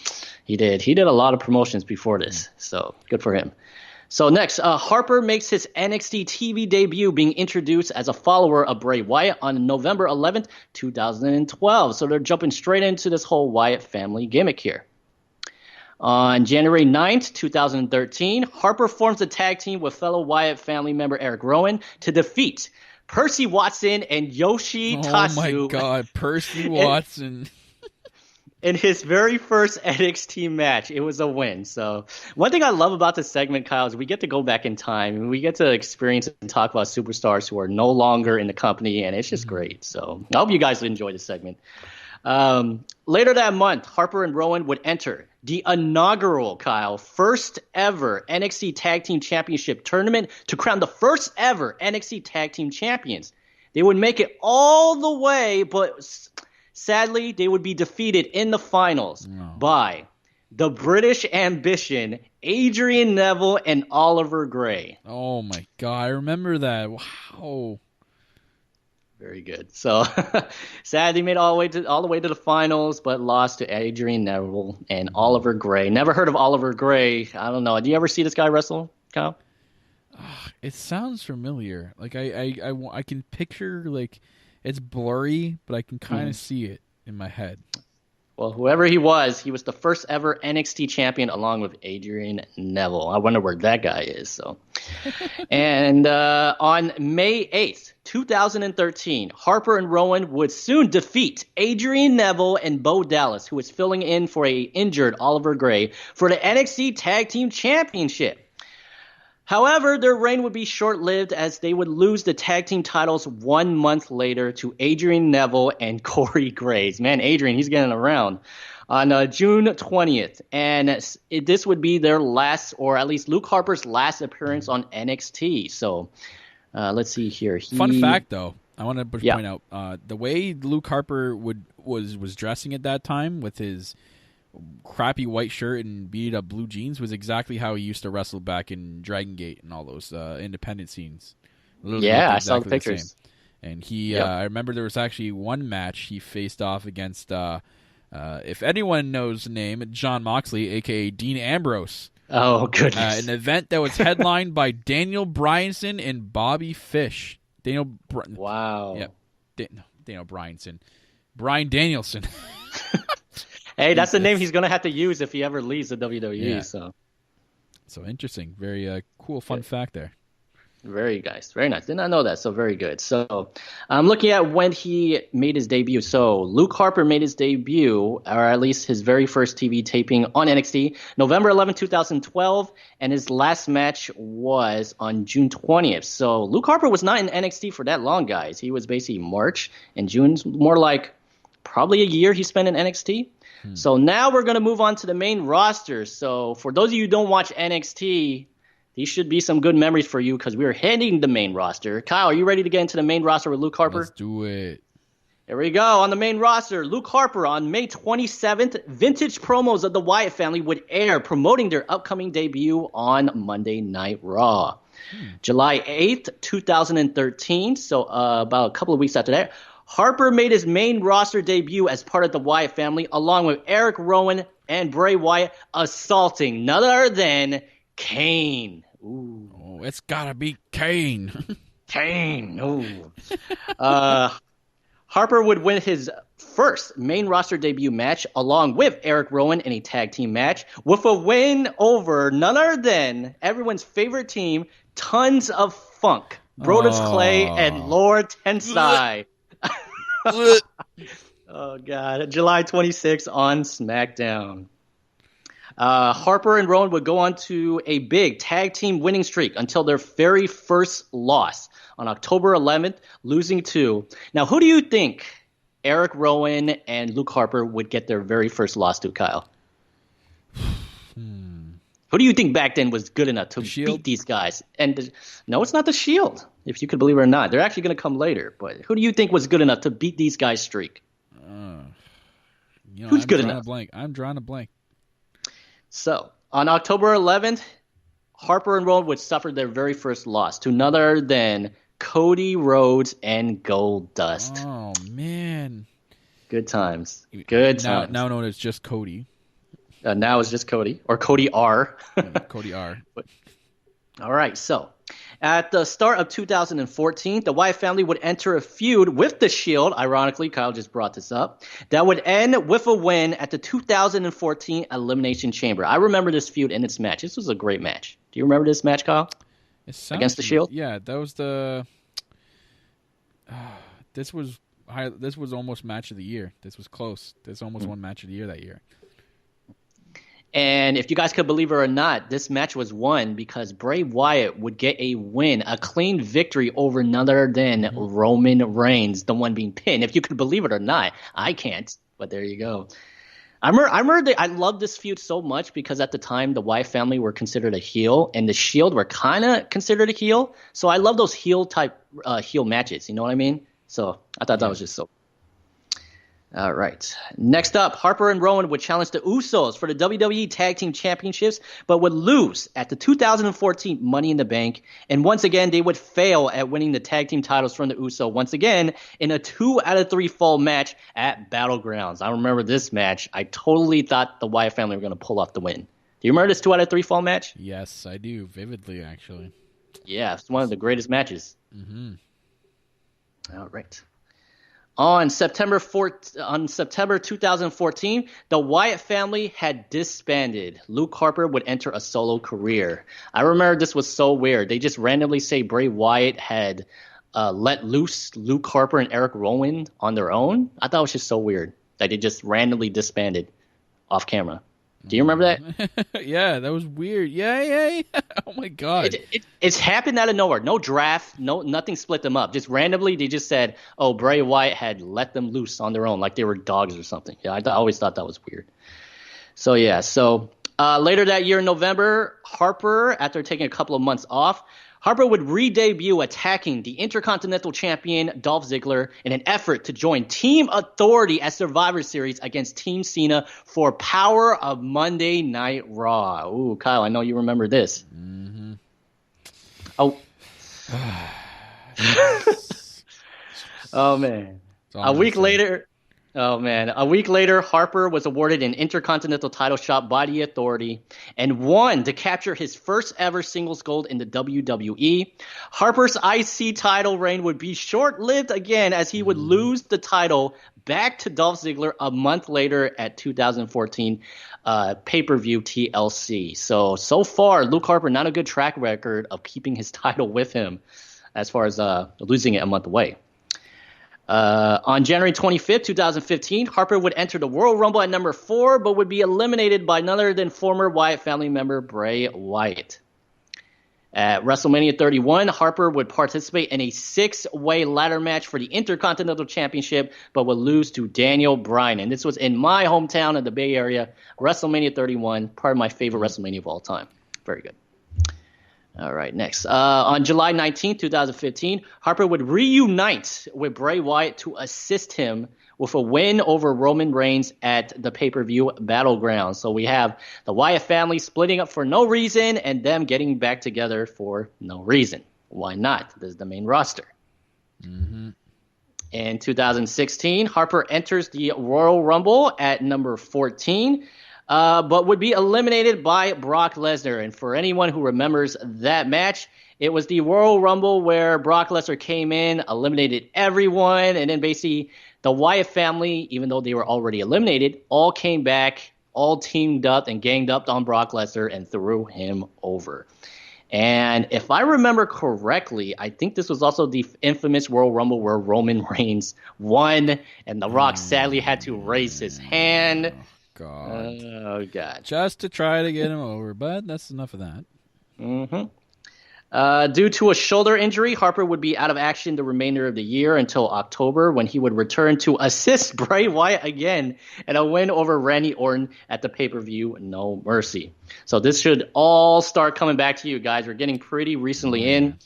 lot of promotions before this. So good for him. So next, Harper makes his NXT TV debut being introduced as a follower of Bray Wyatt on November 11th, 2012. So they're jumping straight into this whole Wyatt family gimmick here. On January 9th, 2013, Harper forms a tag team with fellow Wyatt family member Eric Rowan to defeat Percy Watson and Yoshi-Tatsu. Oh my God, Percy Watson. In his very first NXT match. It was a win. So one thing I love about this segment, Kyle, is we get to go back in time and we get to experience and talk about superstars who are no longer in the company, and it's just great. So I hope you guys enjoy this segment. Later that month, Harper and Rowan would enter the inaugural, Kyle, first ever NXT Tag Team Championship tournament to crown the first ever NXT Tag Team Champions. They would make it all the way, but sadly, they would be defeated in the finals by the British Ambition, Adrian Neville, and Oliver Gray. Oh my God, I remember that. Wow. Very good. So, sad they made all the way to the finals, but lost to Adrian Neville and Oliver Gray. Never heard of Oliver Gray. I don't know. Do you ever see this guy wrestle, Kyle? It sounds familiar. Like I can picture, like, it's blurry, but I can kind of see it in my head. Well, whoever he was the first ever NXT champion along with Adrian Neville. I wonder where that guy is. So, and on May 8th, 2013, Harper and Rowan would soon defeat Adrian Neville and Bo Dallas, who was filling in for a injured Oliver Gray for the NXT Tag Team Championship. However, their reign would be short-lived as they would lose the tag team titles 1 month later to Adrian Neville and Corey Graves. Man, Adrian, he's getting around. On June 20th. And this would be their last, or at least Luke Harper's last appearance on NXT. So let's see here. Fun fact, though. I want to point out the way Luke Harper was dressing at that time with his crappy white shirt and beat up blue jeans was exactly how he used to wrestle back in Dragon Gate and all those independent scenes. I saw the pictures. And he, I remember there was actually one match he faced off against, if anyone knows the name, John Moxley, a.k.a. Dean Ambrose. Oh, goodness. An event that was headlined by Daniel Bryanson and Bobby Fish. Wow. Yeah, Daniel Bryanson. Bryan Danielson. Hey, that's the name he's going to have to use if he ever leaves the WWE. Yeah. So interesting. Very cool, fun fact there. Very nice. Very nice. Did not know that. So very good. So I'm looking at when he made his debut. So Luke Harper made his debut, or at least his very first TV taping on NXT, November 11, 2012. And his last match was on June 20th. So Luke Harper was not in NXT for that long, guys. He was basically March and June, more like probably a year he spent in NXT. So now we're going to move on to the main roster. So for those of you who don't watch NXT, these should be some good memories for you because we're heading the main roster. Kyle, are you ready to get into the main roster with Luke Harper? Let's do it. Here we go. On the main roster, Luke Harper on May 27th, vintage promos of the Wyatt family would air promoting their upcoming debut on Monday Night Raw. July 8th, 2013, so about a couple of weeks after that, Harper made his main roster debut as part of the Wyatt family, along with Eric Rowan and Bray Wyatt, assaulting none other than Kane. Ooh. Oh, it's gotta be Kane. Kane. Ooh. Harper would win his first main roster debut match, along with Eric Rowan in a tag team match, with a win over none other than everyone's favorite team, Tons of Funk, Brodus Clay, and Lord Tensai. Oh, God. July 26th on SmackDown. Harper and Rowan would go on to a big tag team winning streak until their very first loss on October 11th, losing to. Now, who do you think Eric Rowan and Luke Harper would get their very first loss to, Kyle? Who do you think back then was good enough to beat these guys? And no, it's not the Shield, if you could believe it or not. They're actually going to come later. But who do you think was good enough to beat these guys' streak? Who's good enough? I'm drawing a blank. So, on October 11th, Harper and Rowan would suffer their very first loss to none other than Cody Rhodes and Goldust. Oh, man. Good times. Good times. Now known as just Cody. Now it's just Cody, or Cody R. Cody R. All right, so at the start of 2014, the Wyatt family would enter a feud with The Shield. Ironically, Kyle just brought this up. That would end with a win at the 2014 Elimination Chamber. I remember this feud and its match. This was a great match. Do you remember this match, Kyle? Against The Shield? Yeah, that was the... This was almost match of the year. This was close. This almost won match of the year that year. And if you guys could believe it or not, this match was won because Bray Wyatt would get a win, a clean victory over none other than Roman Reigns, the one being pinned. If you could believe it or not, I can't. But there you go. I loved this feud so much because at the time the Wyatt family were considered a heel and the Shield were kind of considered a heel. So I love those heel matches. You know what I mean? So I thought that was just so. All right. Next up, Harper and Rowan would challenge the Usos for the WWE Tag Team Championships, but would lose at the 2014 Money in the Bank. And once again, they would fail at winning the tag team titles from the Usos once again in a 2 out of 3 fall match at Battlegrounds. I remember this match. I totally thought the Wyatt family were going to pull off the win. Do you remember this 2 out of 3 fall match? Yes, I do. Vividly, actually. Yeah, it's one of the greatest matches. Mm-hmm. All right. On September 2014, the Wyatt family had disbanded. Luke Harper would enter a solo career. I remember this was so weird. They just randomly say Bray Wyatt had let loose Luke Harper and Eric Rowan on their own. I thought it was just so weird that they just randomly disbanded off camera. Do you remember that? Yeah, that was weird. Yeah. Oh my god. It's happened out of nowhere. No draft, nothing split them up. Just randomly, they just said, "Oh, Bray Wyatt had let them loose on their own, like they were dogs or something." Yeah, I always thought that was weird. So yeah, later that year in November, Harper, after taking a couple of months off, Harper would re-debut attacking the Intercontinental Champion Dolph Ziggler in an effort to join Team Authority at Survivor Series against Team Cena for Power of Monday Night Raw. Ooh, Kyle, I know you remember this. Mm-hmm. Oh. Oh, man. A week later, Harper was awarded an Intercontinental title shot by the Authority and won to capture his first ever singles gold in the WWE. Harper's IC title reign would be short-lived again as he would lose the title back to Dolph Ziggler a month later at 2014 pay-per-view TLC. So far, Luke Harper, not a good track record of keeping his title with him as far as losing it a month away. On January 25th, 2015, Harper would enter the Royal Rumble at number 4, but would be eliminated by none other than former Wyatt family member Bray Wyatt. At WrestleMania 31, Harper would participate in a 6-way ladder match for the Intercontinental Championship, but would lose to Daniel Bryan. And this was in my hometown of the Bay Area, WrestleMania 31, part of my favorite WrestleMania of all time. Very good. All right, next. On July 19th, 2015, Harper would reunite with Bray Wyatt to assist him with a win over Roman Reigns at the pay-per-view Battleground. So we have the Wyatt family splitting up for no reason and them getting back together for no reason. Why not? This is the main roster. Mm-hmm. In 2016, Harper enters the Royal Rumble at number 14. But would be eliminated by Brock Lesnar. And for anyone who remembers that match, it was the Royal Rumble where Brock Lesnar came in, eliminated everyone, and then basically the Wyatt family, even though they were already eliminated, all came back, all teamed up and ganged up on Brock Lesnar and threw him over. And if I remember correctly, I think this was also the infamous Royal Rumble where Roman Reigns won, and The Rock sadly had to raise his hand. God. Oh, God. Just to try to get him over, but that's enough of that. Mm-hmm. Due to a shoulder injury, Harper would be out of action the remainder of the year until October when he would return to assist Bray Wyatt again in a win over Randy Orton at the pay-per-view No Mercy. So this should all start coming back to you guys. We're getting pretty recently in.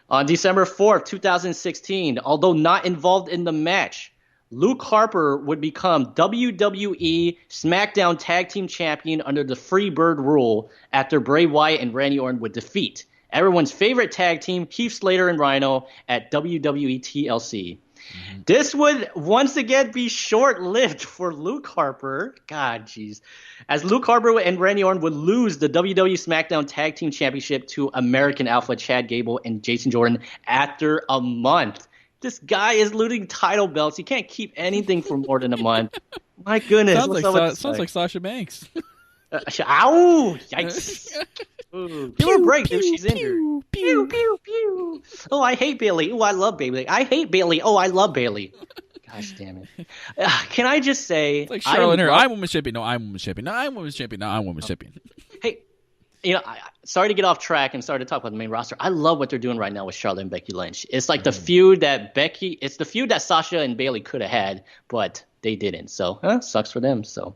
On December 4th, 2016, although not involved in the match, Luke Harper would become WWE SmackDown Tag Team Champion under the Freebird rule after Bray Wyatt and Randy Orton would defeat everyone's favorite tag team, Heath Slater and Rhino, at WWE TLC. Mm-hmm. This would once again be short-lived for Luke Harper. God, jeez. As Luke Harper and Randy Orton would lose the WWE SmackDown Tag Team Championship to American Alpha Chad Gable and Jason Jordan after a month. This guy is losing title belts. He can't keep anything for more than a month. My goodness. Sounds like Sasha Banks. Ow! Yikes. Ooh, give her a break, dude. She's injured. Pew, pew, pew. Oh, I hate Bayley. Oh, I love Bayley. I hate Bayley. Oh, I love Bayley. Gosh damn it. Can I just say... It's like Charlotte and her. I'm women's champion. No, I'm women's champion. No, I'm women's champion. No, I'm women's champion. Hey, Sorry to get off track and start to talk about the main roster. I love what they're doing right now with Charlotte and Becky Lynch. It's like the feud that it's the feud that Sasha and Bayley could have had, but they didn't. So, sucks for them. So,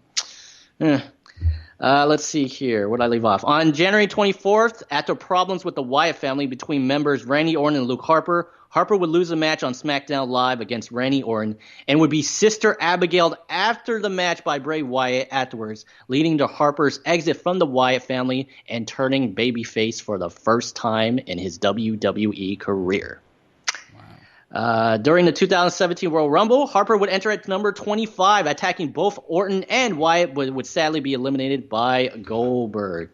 let's see here. Where did I leave off? On January 24th, after problems with the Wyatt family between members Randy Orton and Luke Harper, Harper would lose a match on SmackDown Live against Randy Orton and would be Sister Abigail'd after the match by Bray Wyatt afterwards, leading to Harper's exit from the Wyatt family and turning babyface for the first time in his WWE career. During the 2017 Royal Rumble, Harper would enter at number 25, attacking both Orton and Wyatt, but would sadly be eliminated by Goldberg.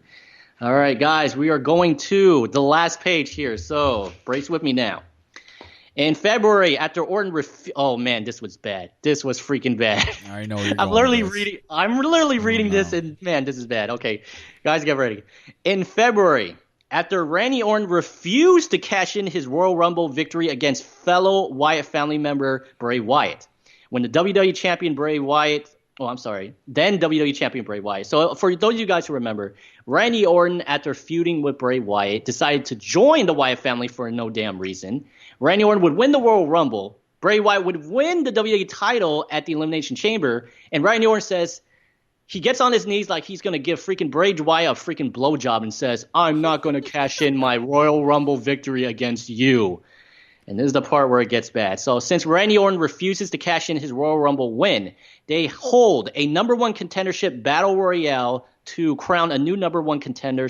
All right, guys, we are going to the last page here, so brace with me now. In February, after Orton oh man, this was bad. This was freaking bad. I know you're I'm literally reading this, and man, this is bad. Okay, guys, get ready. In February, after Randy Orton refused to cash in his Royal Rumble victory against fellow Wyatt family member Bray Wyatt, when the WWE champion Bray Wyatt, then WWE champion Bray Wyatt. So for those of you guys who remember, Randy Orton, after feuding with Bray Wyatt, decided to join the Wyatt family for no damn reason. Randy Orton would win the Royal Rumble. Bray Wyatt would win the WWE title at the Elimination Chamber. And Randy Orton says, he gets on his knees like he's going to give freaking Bray Wyatt a freaking blowjob and says, I'm not going to cash in my Royal Rumble victory against you. And this is the part where it gets bad. So since Randy Orton refuses to cash in his Royal Rumble win, they hold a number one contendership battle royale to crown a new number one contender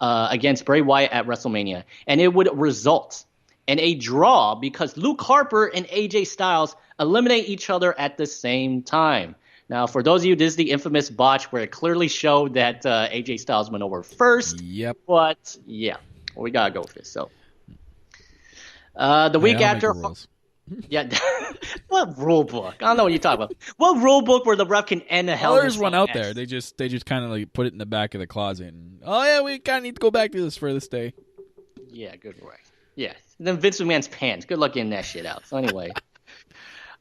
against Bray Wyatt at WrestleMania. And it would result in a draw because Luke Harper and AJ Styles eliminate each other at the same time. Now, for those of you, this is the infamous botch where it clearly showed that AJ Styles went over first. Yep. But, yeah, we got to go with this. So, the week after... Yeah, what rule book? I don't know what you're talking about. What rule book where the ref can end a hell? There's one out there. They just kind of like put it in the back of the closet. And, we kind of need to go back to this for this day. Yeah, good work. Yeah, then Vince McMahon's pants. Good luck getting that shit out. So anyway,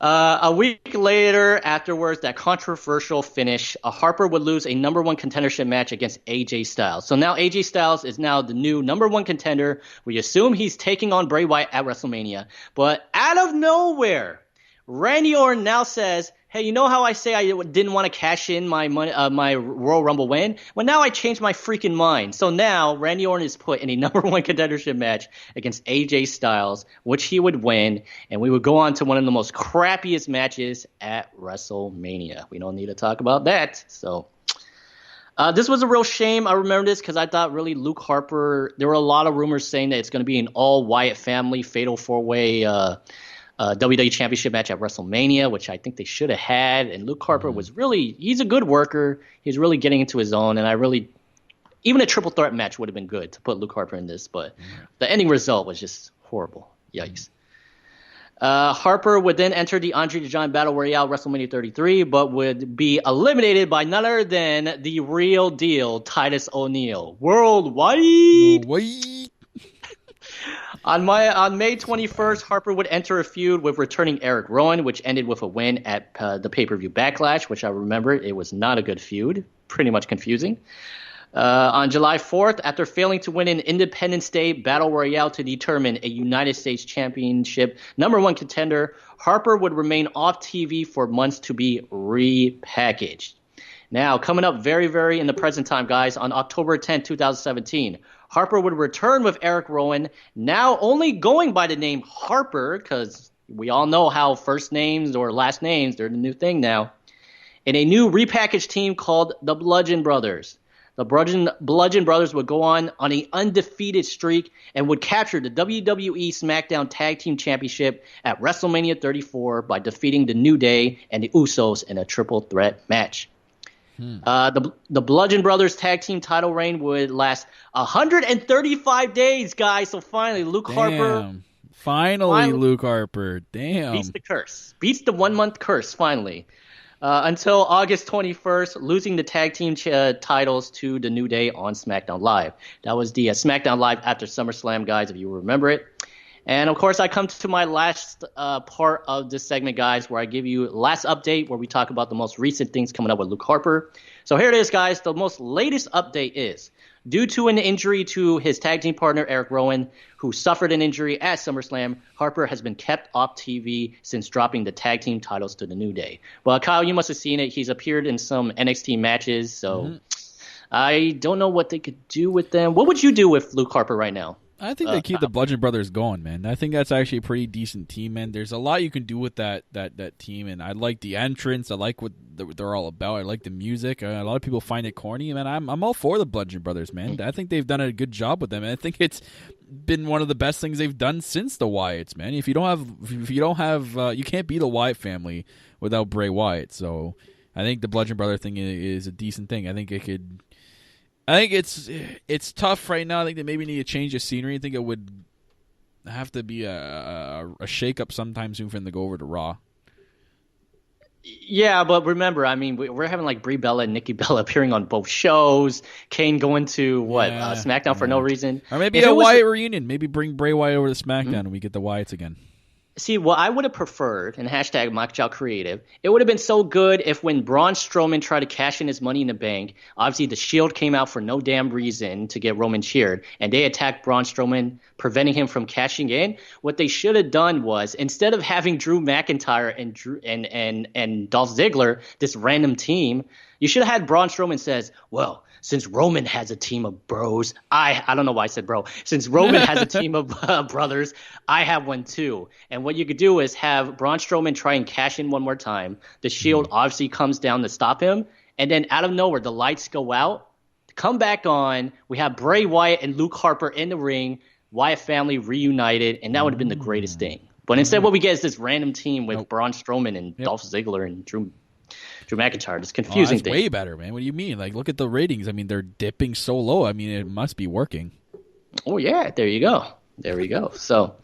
a week later, afterwards, that controversial finish, Harper would lose a number one contendership match against AJ Styles. So now AJ Styles is now the new number one contender. We assume he's taking on Bray Wyatt at WrestleMania. But out of nowhere, Randy Orton now says, hey, you know how I say I didn't want to cash in my money, my Royal Rumble win? Well, now I changed my freaking mind. So now Randy Orton is put in a number one contendership match against AJ Styles, which he would win, and we would go on to one of the most crappiest matches at WrestleMania. We don't need to talk about that. So this was a real shame. I remember this because I thought really Luke Harper, there were a lot of rumors saying that it's going to be an all Wyatt family fatal four-way WWE Championship match at WrestleMania, which I think they should have had. And Luke Harper was he's a good worker. He's really getting into his own. And even a triple threat match would have been good to put Luke Harper in this. But the ending result was just horrible. Yikes. Harper would then enter the Andre the Giant Battle Royale WrestleMania 33, but would be eliminated by none other than the real deal, Titus O'Neil. Worldwide. On May 21st, Harper would enter a feud with returning Eric Rowan, which ended with a win at the pay-per-view Backlash, which I remember it was not a good feud, pretty much confusing. On July 4th, after failing to win an Independence Day Battle Royale to determine a United States Championship number one contender, Harper would remain off TV for months to be repackaged. Now, coming up very, very in the present time, guys, on October 10, 2017, Harper would return with Eric Rowan, now only going by the name Harper, because we all know how first names or last names, they're the new thing now, in a new repackaged team called the Bludgeon Brothers. The Bludgeon Brothers would go on an undefeated streak and would capture the WWE SmackDown Tag Team Championship at WrestleMania 34 by defeating the New Day and the Usos in a triple threat match. The Bludgeon Brothers tag team title reign would last 135 days, guys. So finally, Luke Harper. Finally, Luke Harper. Damn. Beats the curse. Beats the 1 month curse, finally. Until August 21st, losing the tag team titles to the New Day on SmackDown Live. That was the SmackDown Live after SummerSlam, guys, if you remember it. And, of course, I come to my last part of this segment, guys, where I give you last update where we talk about the most recent things coming up with Luke Harper. So here it is, guys. The most latest update is Due to an injury to his tag team partner, Eric Rowan, who suffered an injury at SummerSlam, Harper has been kept off TV since dropping the tag team titles to the New Day. Well, Kyle, you must have seen it. He's appeared in some NXT matches, so I don't know what they could do with them. What would you do with Luke Harper right now? I think they keep the Bludgeon Brothers going, man. I think that's actually a pretty decent team, man. There's a lot you can do with that team, and I like the entrance. I like what they're all about. I like the music. A lot of people find it corny, man. I'm all for the Bludgeon Brothers, man. I think they've done a good job with them, and I think it's been one of the best things they've done since the Wyatts, man. If you don't have, you can't be the Wyatt family without Bray Wyatt. So I think the Bludgeon Brother thing is a decent thing. I think it's tough right now. I think they maybe need to change the scenery. I think it would have to be a shake-up sometime soon for them to go over to Raw. Yeah, but remember, I mean, we're having like Brie Bella and Nikki Bella appearing on both shows. Kane going to SmackDown for no reason, or maybe a Wyatt reunion. Maybe bring Bray Wyatt over to SmackDown and we get the Wyatts again. See, what I would have preferred, and hashtag Mockjaw Creative, it would have been so good if when Braun Strowman tried to cash in his Money in the Bank, obviously the Shield came out for no damn reason to get Roman cheered, and they attacked Braun Strowman, preventing him from cashing in. What they should have done was, instead of having Drew McIntyre and Dolph Ziggler, this random team, you should have had Braun Strowman says, well, since Roman has a team of bros, I don't know why I said bro. Since Roman has a team of brothers, I have one too. And what you could do is have Braun Strowman try and cash in one more time. The Shield obviously comes down to stop him. And then out of nowhere, the lights go out, come back on. We have Bray Wyatt and Luke Harper in the ring, Wyatt family reunited, and that would have been the greatest thing. But instead what we get is this random team with Braun Strowman and Dolph Ziggler and Drew McIntyre. It's confusing thing. Way better, man. What do you mean? Like, look at the ratings. I mean, they're dipping so low. I mean, it must be working. Oh, yeah. There you go. There we go. So,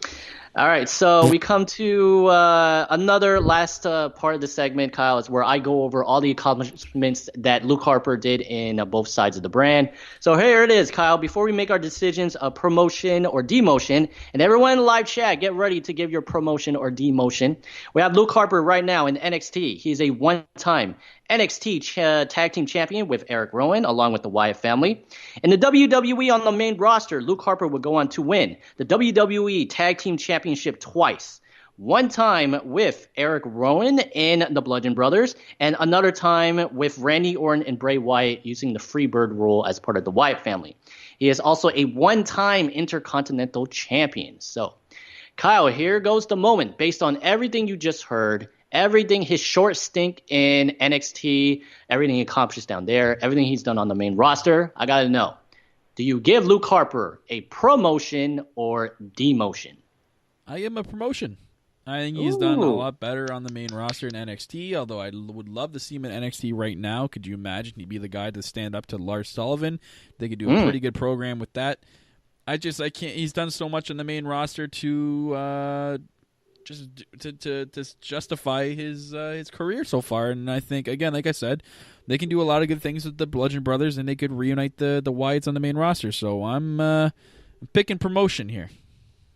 all right. So we come to another last part of the segment, Kyle, is where I go over all the accomplishments that Luke Harper did in both sides of the brand. So here it is, Kyle. Before we make our decisions of promotion or demotion, and everyone in the live chat, get ready to give your promotion or demotion. We have Luke Harper right now in NXT. He's a one-time NXT Tag Team Champion with Eric Rowan, along with the Wyatt family. In the WWE on the main roster, Luke Harper would go on to win the WWE Tag Team Championship twice. One time with Eric Rowan in the Bludgeon Brothers, and another time with Randy Orton and Bray Wyatt using the Freebird rule as part of the Wyatt family. He is also a one-time Intercontinental Champion. So, Kyle, here goes the moment. Based on everything you just heard, everything, his short stint in NXT, everything he accomplished down there, everything he's done on the main roster, I got to know. Do you give Luke Harper a promotion or demotion? I give him a promotion. I think he's done a lot better on the main roster in NXT, although I would love to see him in NXT right now. Could you imagine he'd be the guy to stand up to Lars Sullivan? They could do a pretty good program with that. I can't. He's done so much on the main roster to justify his career so far, and I think, again, like I said, they can do a lot of good things with the Bludgeon Brothers, and they could reunite the Wyatts on the main roster. So I'm picking promotion here.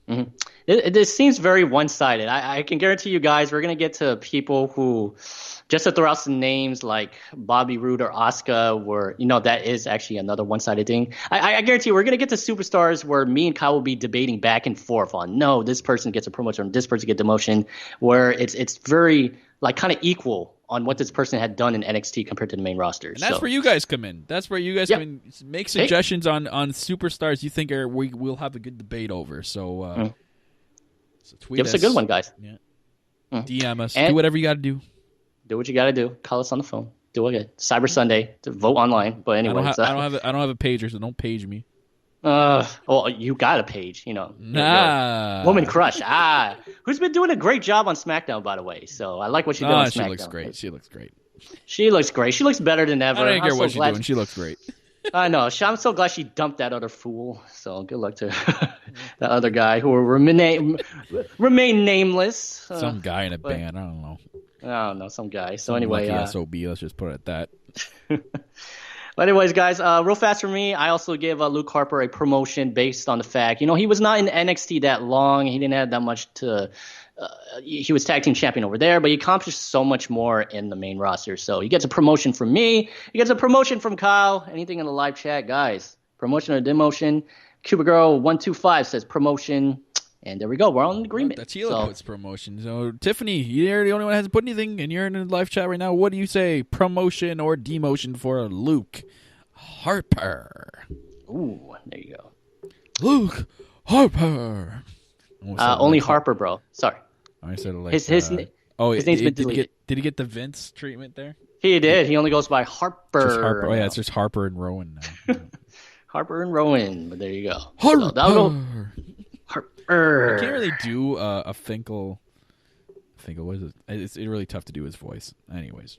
Mm-hmm. This seems very one-sided. I can guarantee you guys we're going to get to people who, just to throw out some names like Bobby Roode or Asuka, where, that is actually another one-sided thing. I guarantee you we're going to get to superstars where me and Kyle will be debating back and forth on, no, this person gets a promotion, this person gets a demotion, where it's very kind of equal on what this person had done in NXT compared to the main roster. And that's where you guys come in. That's where you guys come in. Make suggestions on superstars you think we'll have a good debate over. So, so tweet give us a good one, guys. Yeah. DM us. And do whatever you got to do. Do what you got to do. Call us on the phone. Do it. Cyber Sunday to vote online. But anyway, I don't have a pager, so don't page me. Well, you got a page, Nah. Woman Crush. Who's been doing a great job on SmackDown, by the way. So I like what she did on SmackDown. She looks great. She looks great. She looks great. She looks better than ever. I don't care what she's doing. She looks great. I know. I'm so glad she dumped that other fool. So good luck to that other guy who will remain nameless. Some guy in a band. I don't know. I don't know. Some guy. So anyway. SOB. Let's just put it at that. But anyways, guys, real fast for me, I also give Luke Harper a promotion based on the fact, he was not in NXT that long. He didn't have that much to he was tag team champion over there, but he accomplished so much more in the main roster. So he gets a promotion from me. He gets a promotion from Kyle. Anything in the live chat, guys? promotion or demotion. Cuba Girl 125 says promotion. And there we go. We're all in agreement. Tatila puts promotion. So, Tiffany, you're the only one that hasn't put anything, and you're in the live chat right now. What do you say, promotion or demotion for Luke Harper? Ooh, there you go. Luke Harper. Only Harper, bro. Sorry. I said it like his name's been deleted. Did he get the Vince treatment there? He did. He only goes by Harper. Just Harper. Oh, yeah, it's just Harper and Rowan now. Harper and Rowan. But there you go. Harper. So Harper. I can't really do a Finkel. What is it? It's really tough to do his voice. Anyways,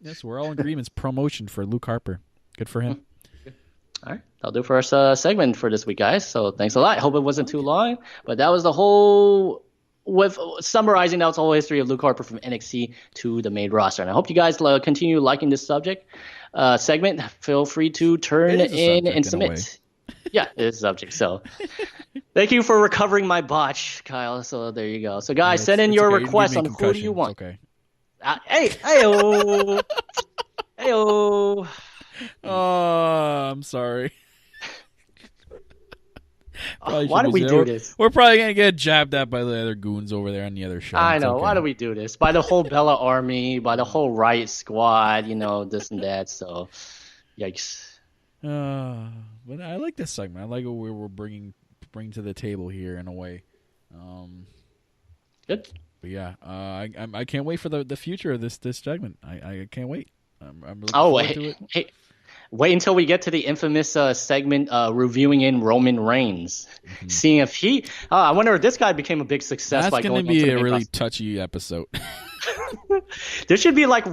yes, we're all in agreement. Promotion for Luke Harper. Good for him. All right, that'll do for our segment for this week, guys. So thanks a lot. Hope it wasn't too long, but that was the whole. With summarizing, that was the whole history of Luke Harper from NXT to the main roster. And I hope you guys continue liking this segment. Feel free to turn in and submit. Yeah, it is a subject. So thank you for recovering my botch, Kyle. So there you go. So guys, send in your requests on who do you want. Okay. Hey-oh. Hey-oh. Oh, I'm sorry. Why do we do this? We're probably going to get jabbed at by the other goons over there on the other show. I know. Okay. Why do we do this? By the whole Bella Army, by the whole Riot Squad, this and that. So, yikes. But I like this segment. I like what we're bringing to the table here in a way. Good. But yeah, I can't wait for the future of this segment. I can't wait. I'm looking forward to it. Hey, wait until we get to the infamous segment reviewing in Roman Reigns, seeing if he. I wonder if this guy became a big success. That's going to be a really touchy episode. This should be like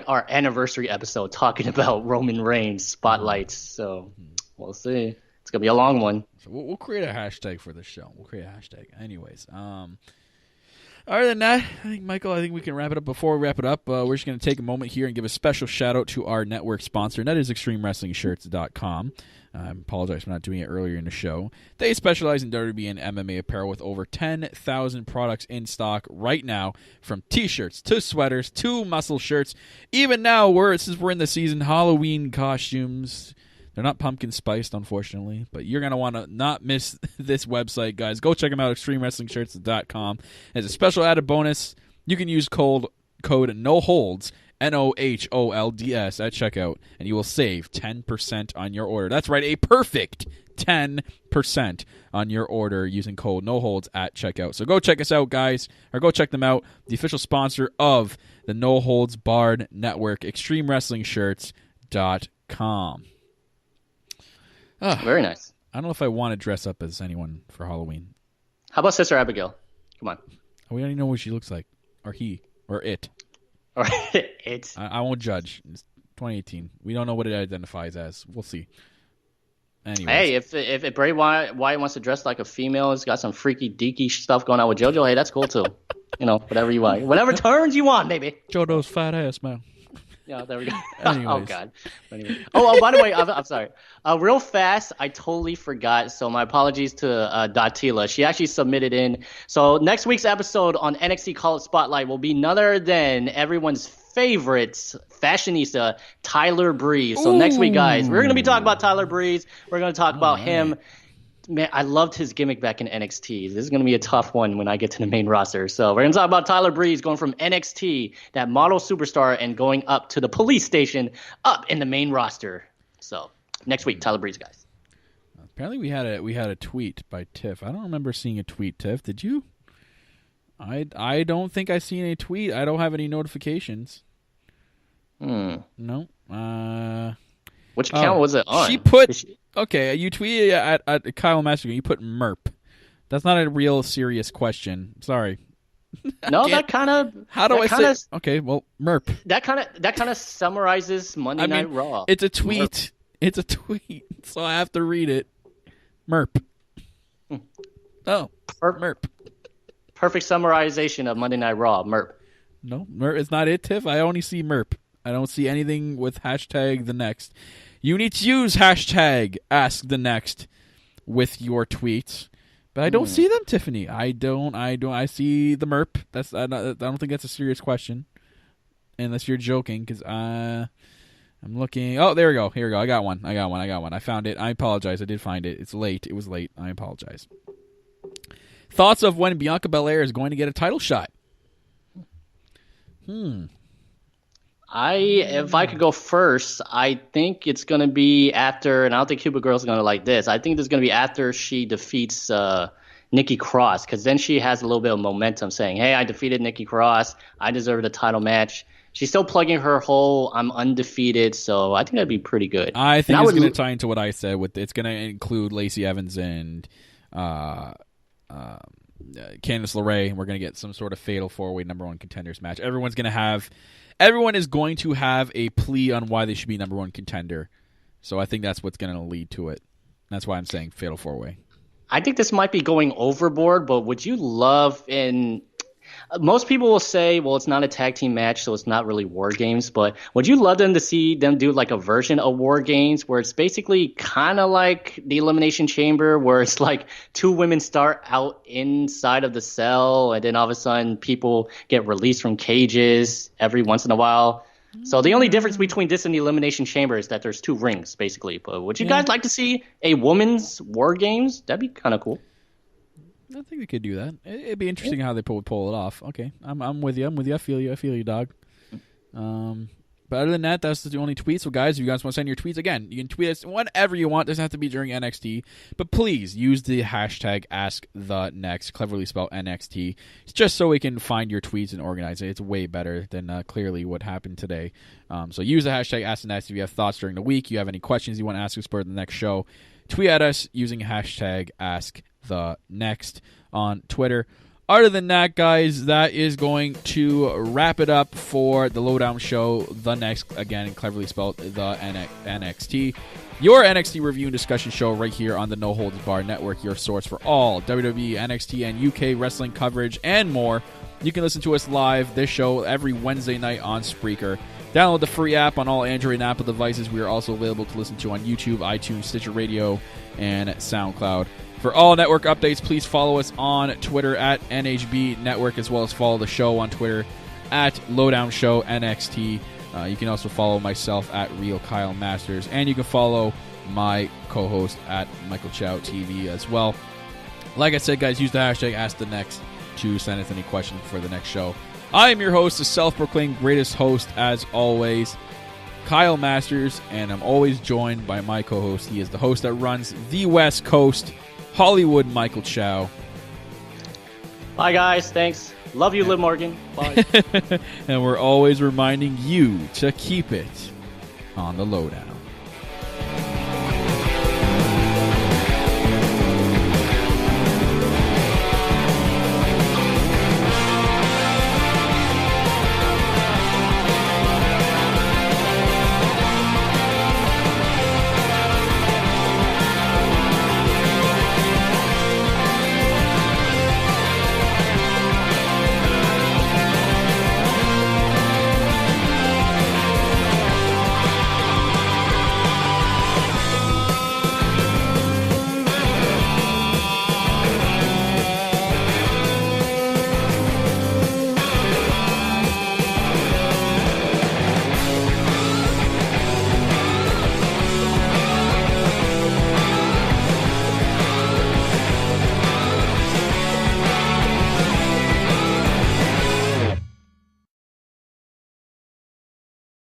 our anniversary episode talking about Roman Reigns spotlights. So we'll see. It's gonna be a long one. So we'll create a hashtag for this show. Anyways, other than that, I think we can wrap it up. Before we wrap it up, we're just going to take a moment here and give a special shout out to our network sponsor, and that is ExtremeWrestlingShirts.com. I apologize for not doing it earlier in the show. They specialize in WWE and MMA apparel with over 10,000 products in stock right now, from t-shirts to sweaters to muscle shirts. Even now, since we're in the season, Halloween costumes. They're not pumpkin spiced, unfortunately, but you're going to want to not miss this website, guys. Go check them out, ExtremeWrestlingShirts.com. As a special added bonus, you can use code NOHOLDS, NOHOLDS at checkout, and you will save 10% on your order. That's right, a perfect 10% on your order using code NOHOLDS at checkout. So go check us out, guys, or go check them out. The official sponsor of the No Holds Barred Network, ExtremeWrestlingShirts.com. Very nice. I don't know if I want to dress up as anyone for Halloween. How about Sister Abigail? Come on. We already know what she looks like. Or he. Or it. Or it. I won't judge. It's 2018. We don't know what it identifies as. We'll see. Anyways. Hey, if Bray Wyatt wants to dress like a female, it's got some freaky deaky stuff going on with JoJo, hey, that's cool too. Whatever you want. Whatever turns you want, baby. JoJo's fat ass, man. Yeah, there we go. Anyways. Oh, God. Anyway. By the way, I'm sorry. Real fast, I totally forgot. So my apologies to Datila. She actually submitted in. So next week's episode on NXT Call It Spotlight will be none other than everyone's favorite fashionista, Tyler Breeze. So next week, guys, we're going to be talking about Tyler Breeze. We're going to talk about him. Man, I loved his gimmick back in NXT. This is going to be a tough one when I get to the main roster. So we're going to talk about Tyler Breeze going from NXT, that model superstar, and going up to the police station, up in the main roster. So next week, Tyler Breeze, guys. Apparently we had a tweet by Tiff. I don't remember seeing a tweet, Tiff. Did you? I don't think I seen a tweet. I don't have any notifications. No. Which account was it on? She put... Okay, you tweeted at Kyle Master. You put MERP. That's not a real serious question. Sorry. No, that kind of. How do I say? Okay, well, MERP. That kind of summarizes Monday Night Raw. It's a tweet. MERP. It's a tweet, so I have to read it. MERP. Oh, MERP. Perfect summarization of Monday Night Raw. MERP. No, MERP is not it, Tiff. I only see MERP. I don't see anything with hashtag the next. You need to use hashtag Ask the Next with your tweets, but I don't see them, Tiffany. I don't. I see the MERP. I don't think that's a serious question, unless you're joking. Because I'm looking. Oh, there we go. Here we go. I got one. I found it. I apologize. I did find it. It's late. It was late. I apologize. Thoughts of when Bianca Belair is going to get a title shot? If I could go first, I think it's going to be after, and I don't think Cuba Girl's going to like this. I think it's going to be after she defeats Nikki Cross, because then she has a little bit of momentum saying, hey, I defeated Nikki Cross. I deserve the title match. She's still plugging her whole I'm undefeated, so I think that'd be pretty good. I think it's going to tie into what I said. It's going to include Lacey Evans and Candice LeRae, and we're going to get some sort of fatal 4-way number one contenders match. Everyone is going to have a plea on why they should be number one contender. So I think that's what's going to lead to it. That's why I'm saying fatal 4-way. I think this might be going overboard, but would you love most people will say, well, it's not a tag team match, so it's not really War Games, but would you love them to see them do like a version of War Games where it's basically kind of like the Elimination Chamber, where it's like two women start out inside of the cell and then all of a sudden people get released from cages every once in a while? So the only difference between this and the Elimination Chamber is that there's two rings, basically. But would you guys like to see a women's War Games? That'd be kind of cool. I think they could do that. It'd be interesting how they would pull it off. Okay, I'm with you. I feel you, dog. But other than that, that's the only tweet. So, guys, if you guys want to send your tweets, again, you can tweet us whenever you want. It doesn't have to be during NXT. But please use the hashtag AskTheNext, cleverly spelled NXT. It's just so we can find your tweets and organize it. It's way better than clearly what happened today. So use the hashtag AskTheNext if you have thoughts during the week. You have any questions you want to ask us for the next show. Tweet at us using hashtag AskTheNext on Twitter. Other than that, guys, that is going to wrap it up for the Lowdown Show. The Next, again, cleverly spelled, the NXT. Your NXT review and discussion show right here on the No Holds Barred Network, your source for all WWE, NXT, and UK wrestling coverage and more. You can listen to us live, this show, every Wednesday night on Spreaker. Download the free app on all Android and Apple devices. We are also available to listen to on YouTube, iTunes, Stitcher Radio, and SoundCloud. For all network updates, please follow us on Twitter at NHB Network, as well as follow the show on Twitter at Lowdown Show NXT. You can also follow myself at Real Kyle Masters, and you can follow my co-host at Michael Chow TV as well. Like I said, guys, use the hashtag AskTheNext to send us any questions for the next show. I am your host, the self-proclaimed greatest host, as always, Kyle Masters, and I'm always joined by my co-host. He is the host that runs the West Coast, Hollywood, Michael Chow. Bye, guys. Thanks. Love you, Liv Morgan. Bye. And we're always reminding you to keep it on the lowdown.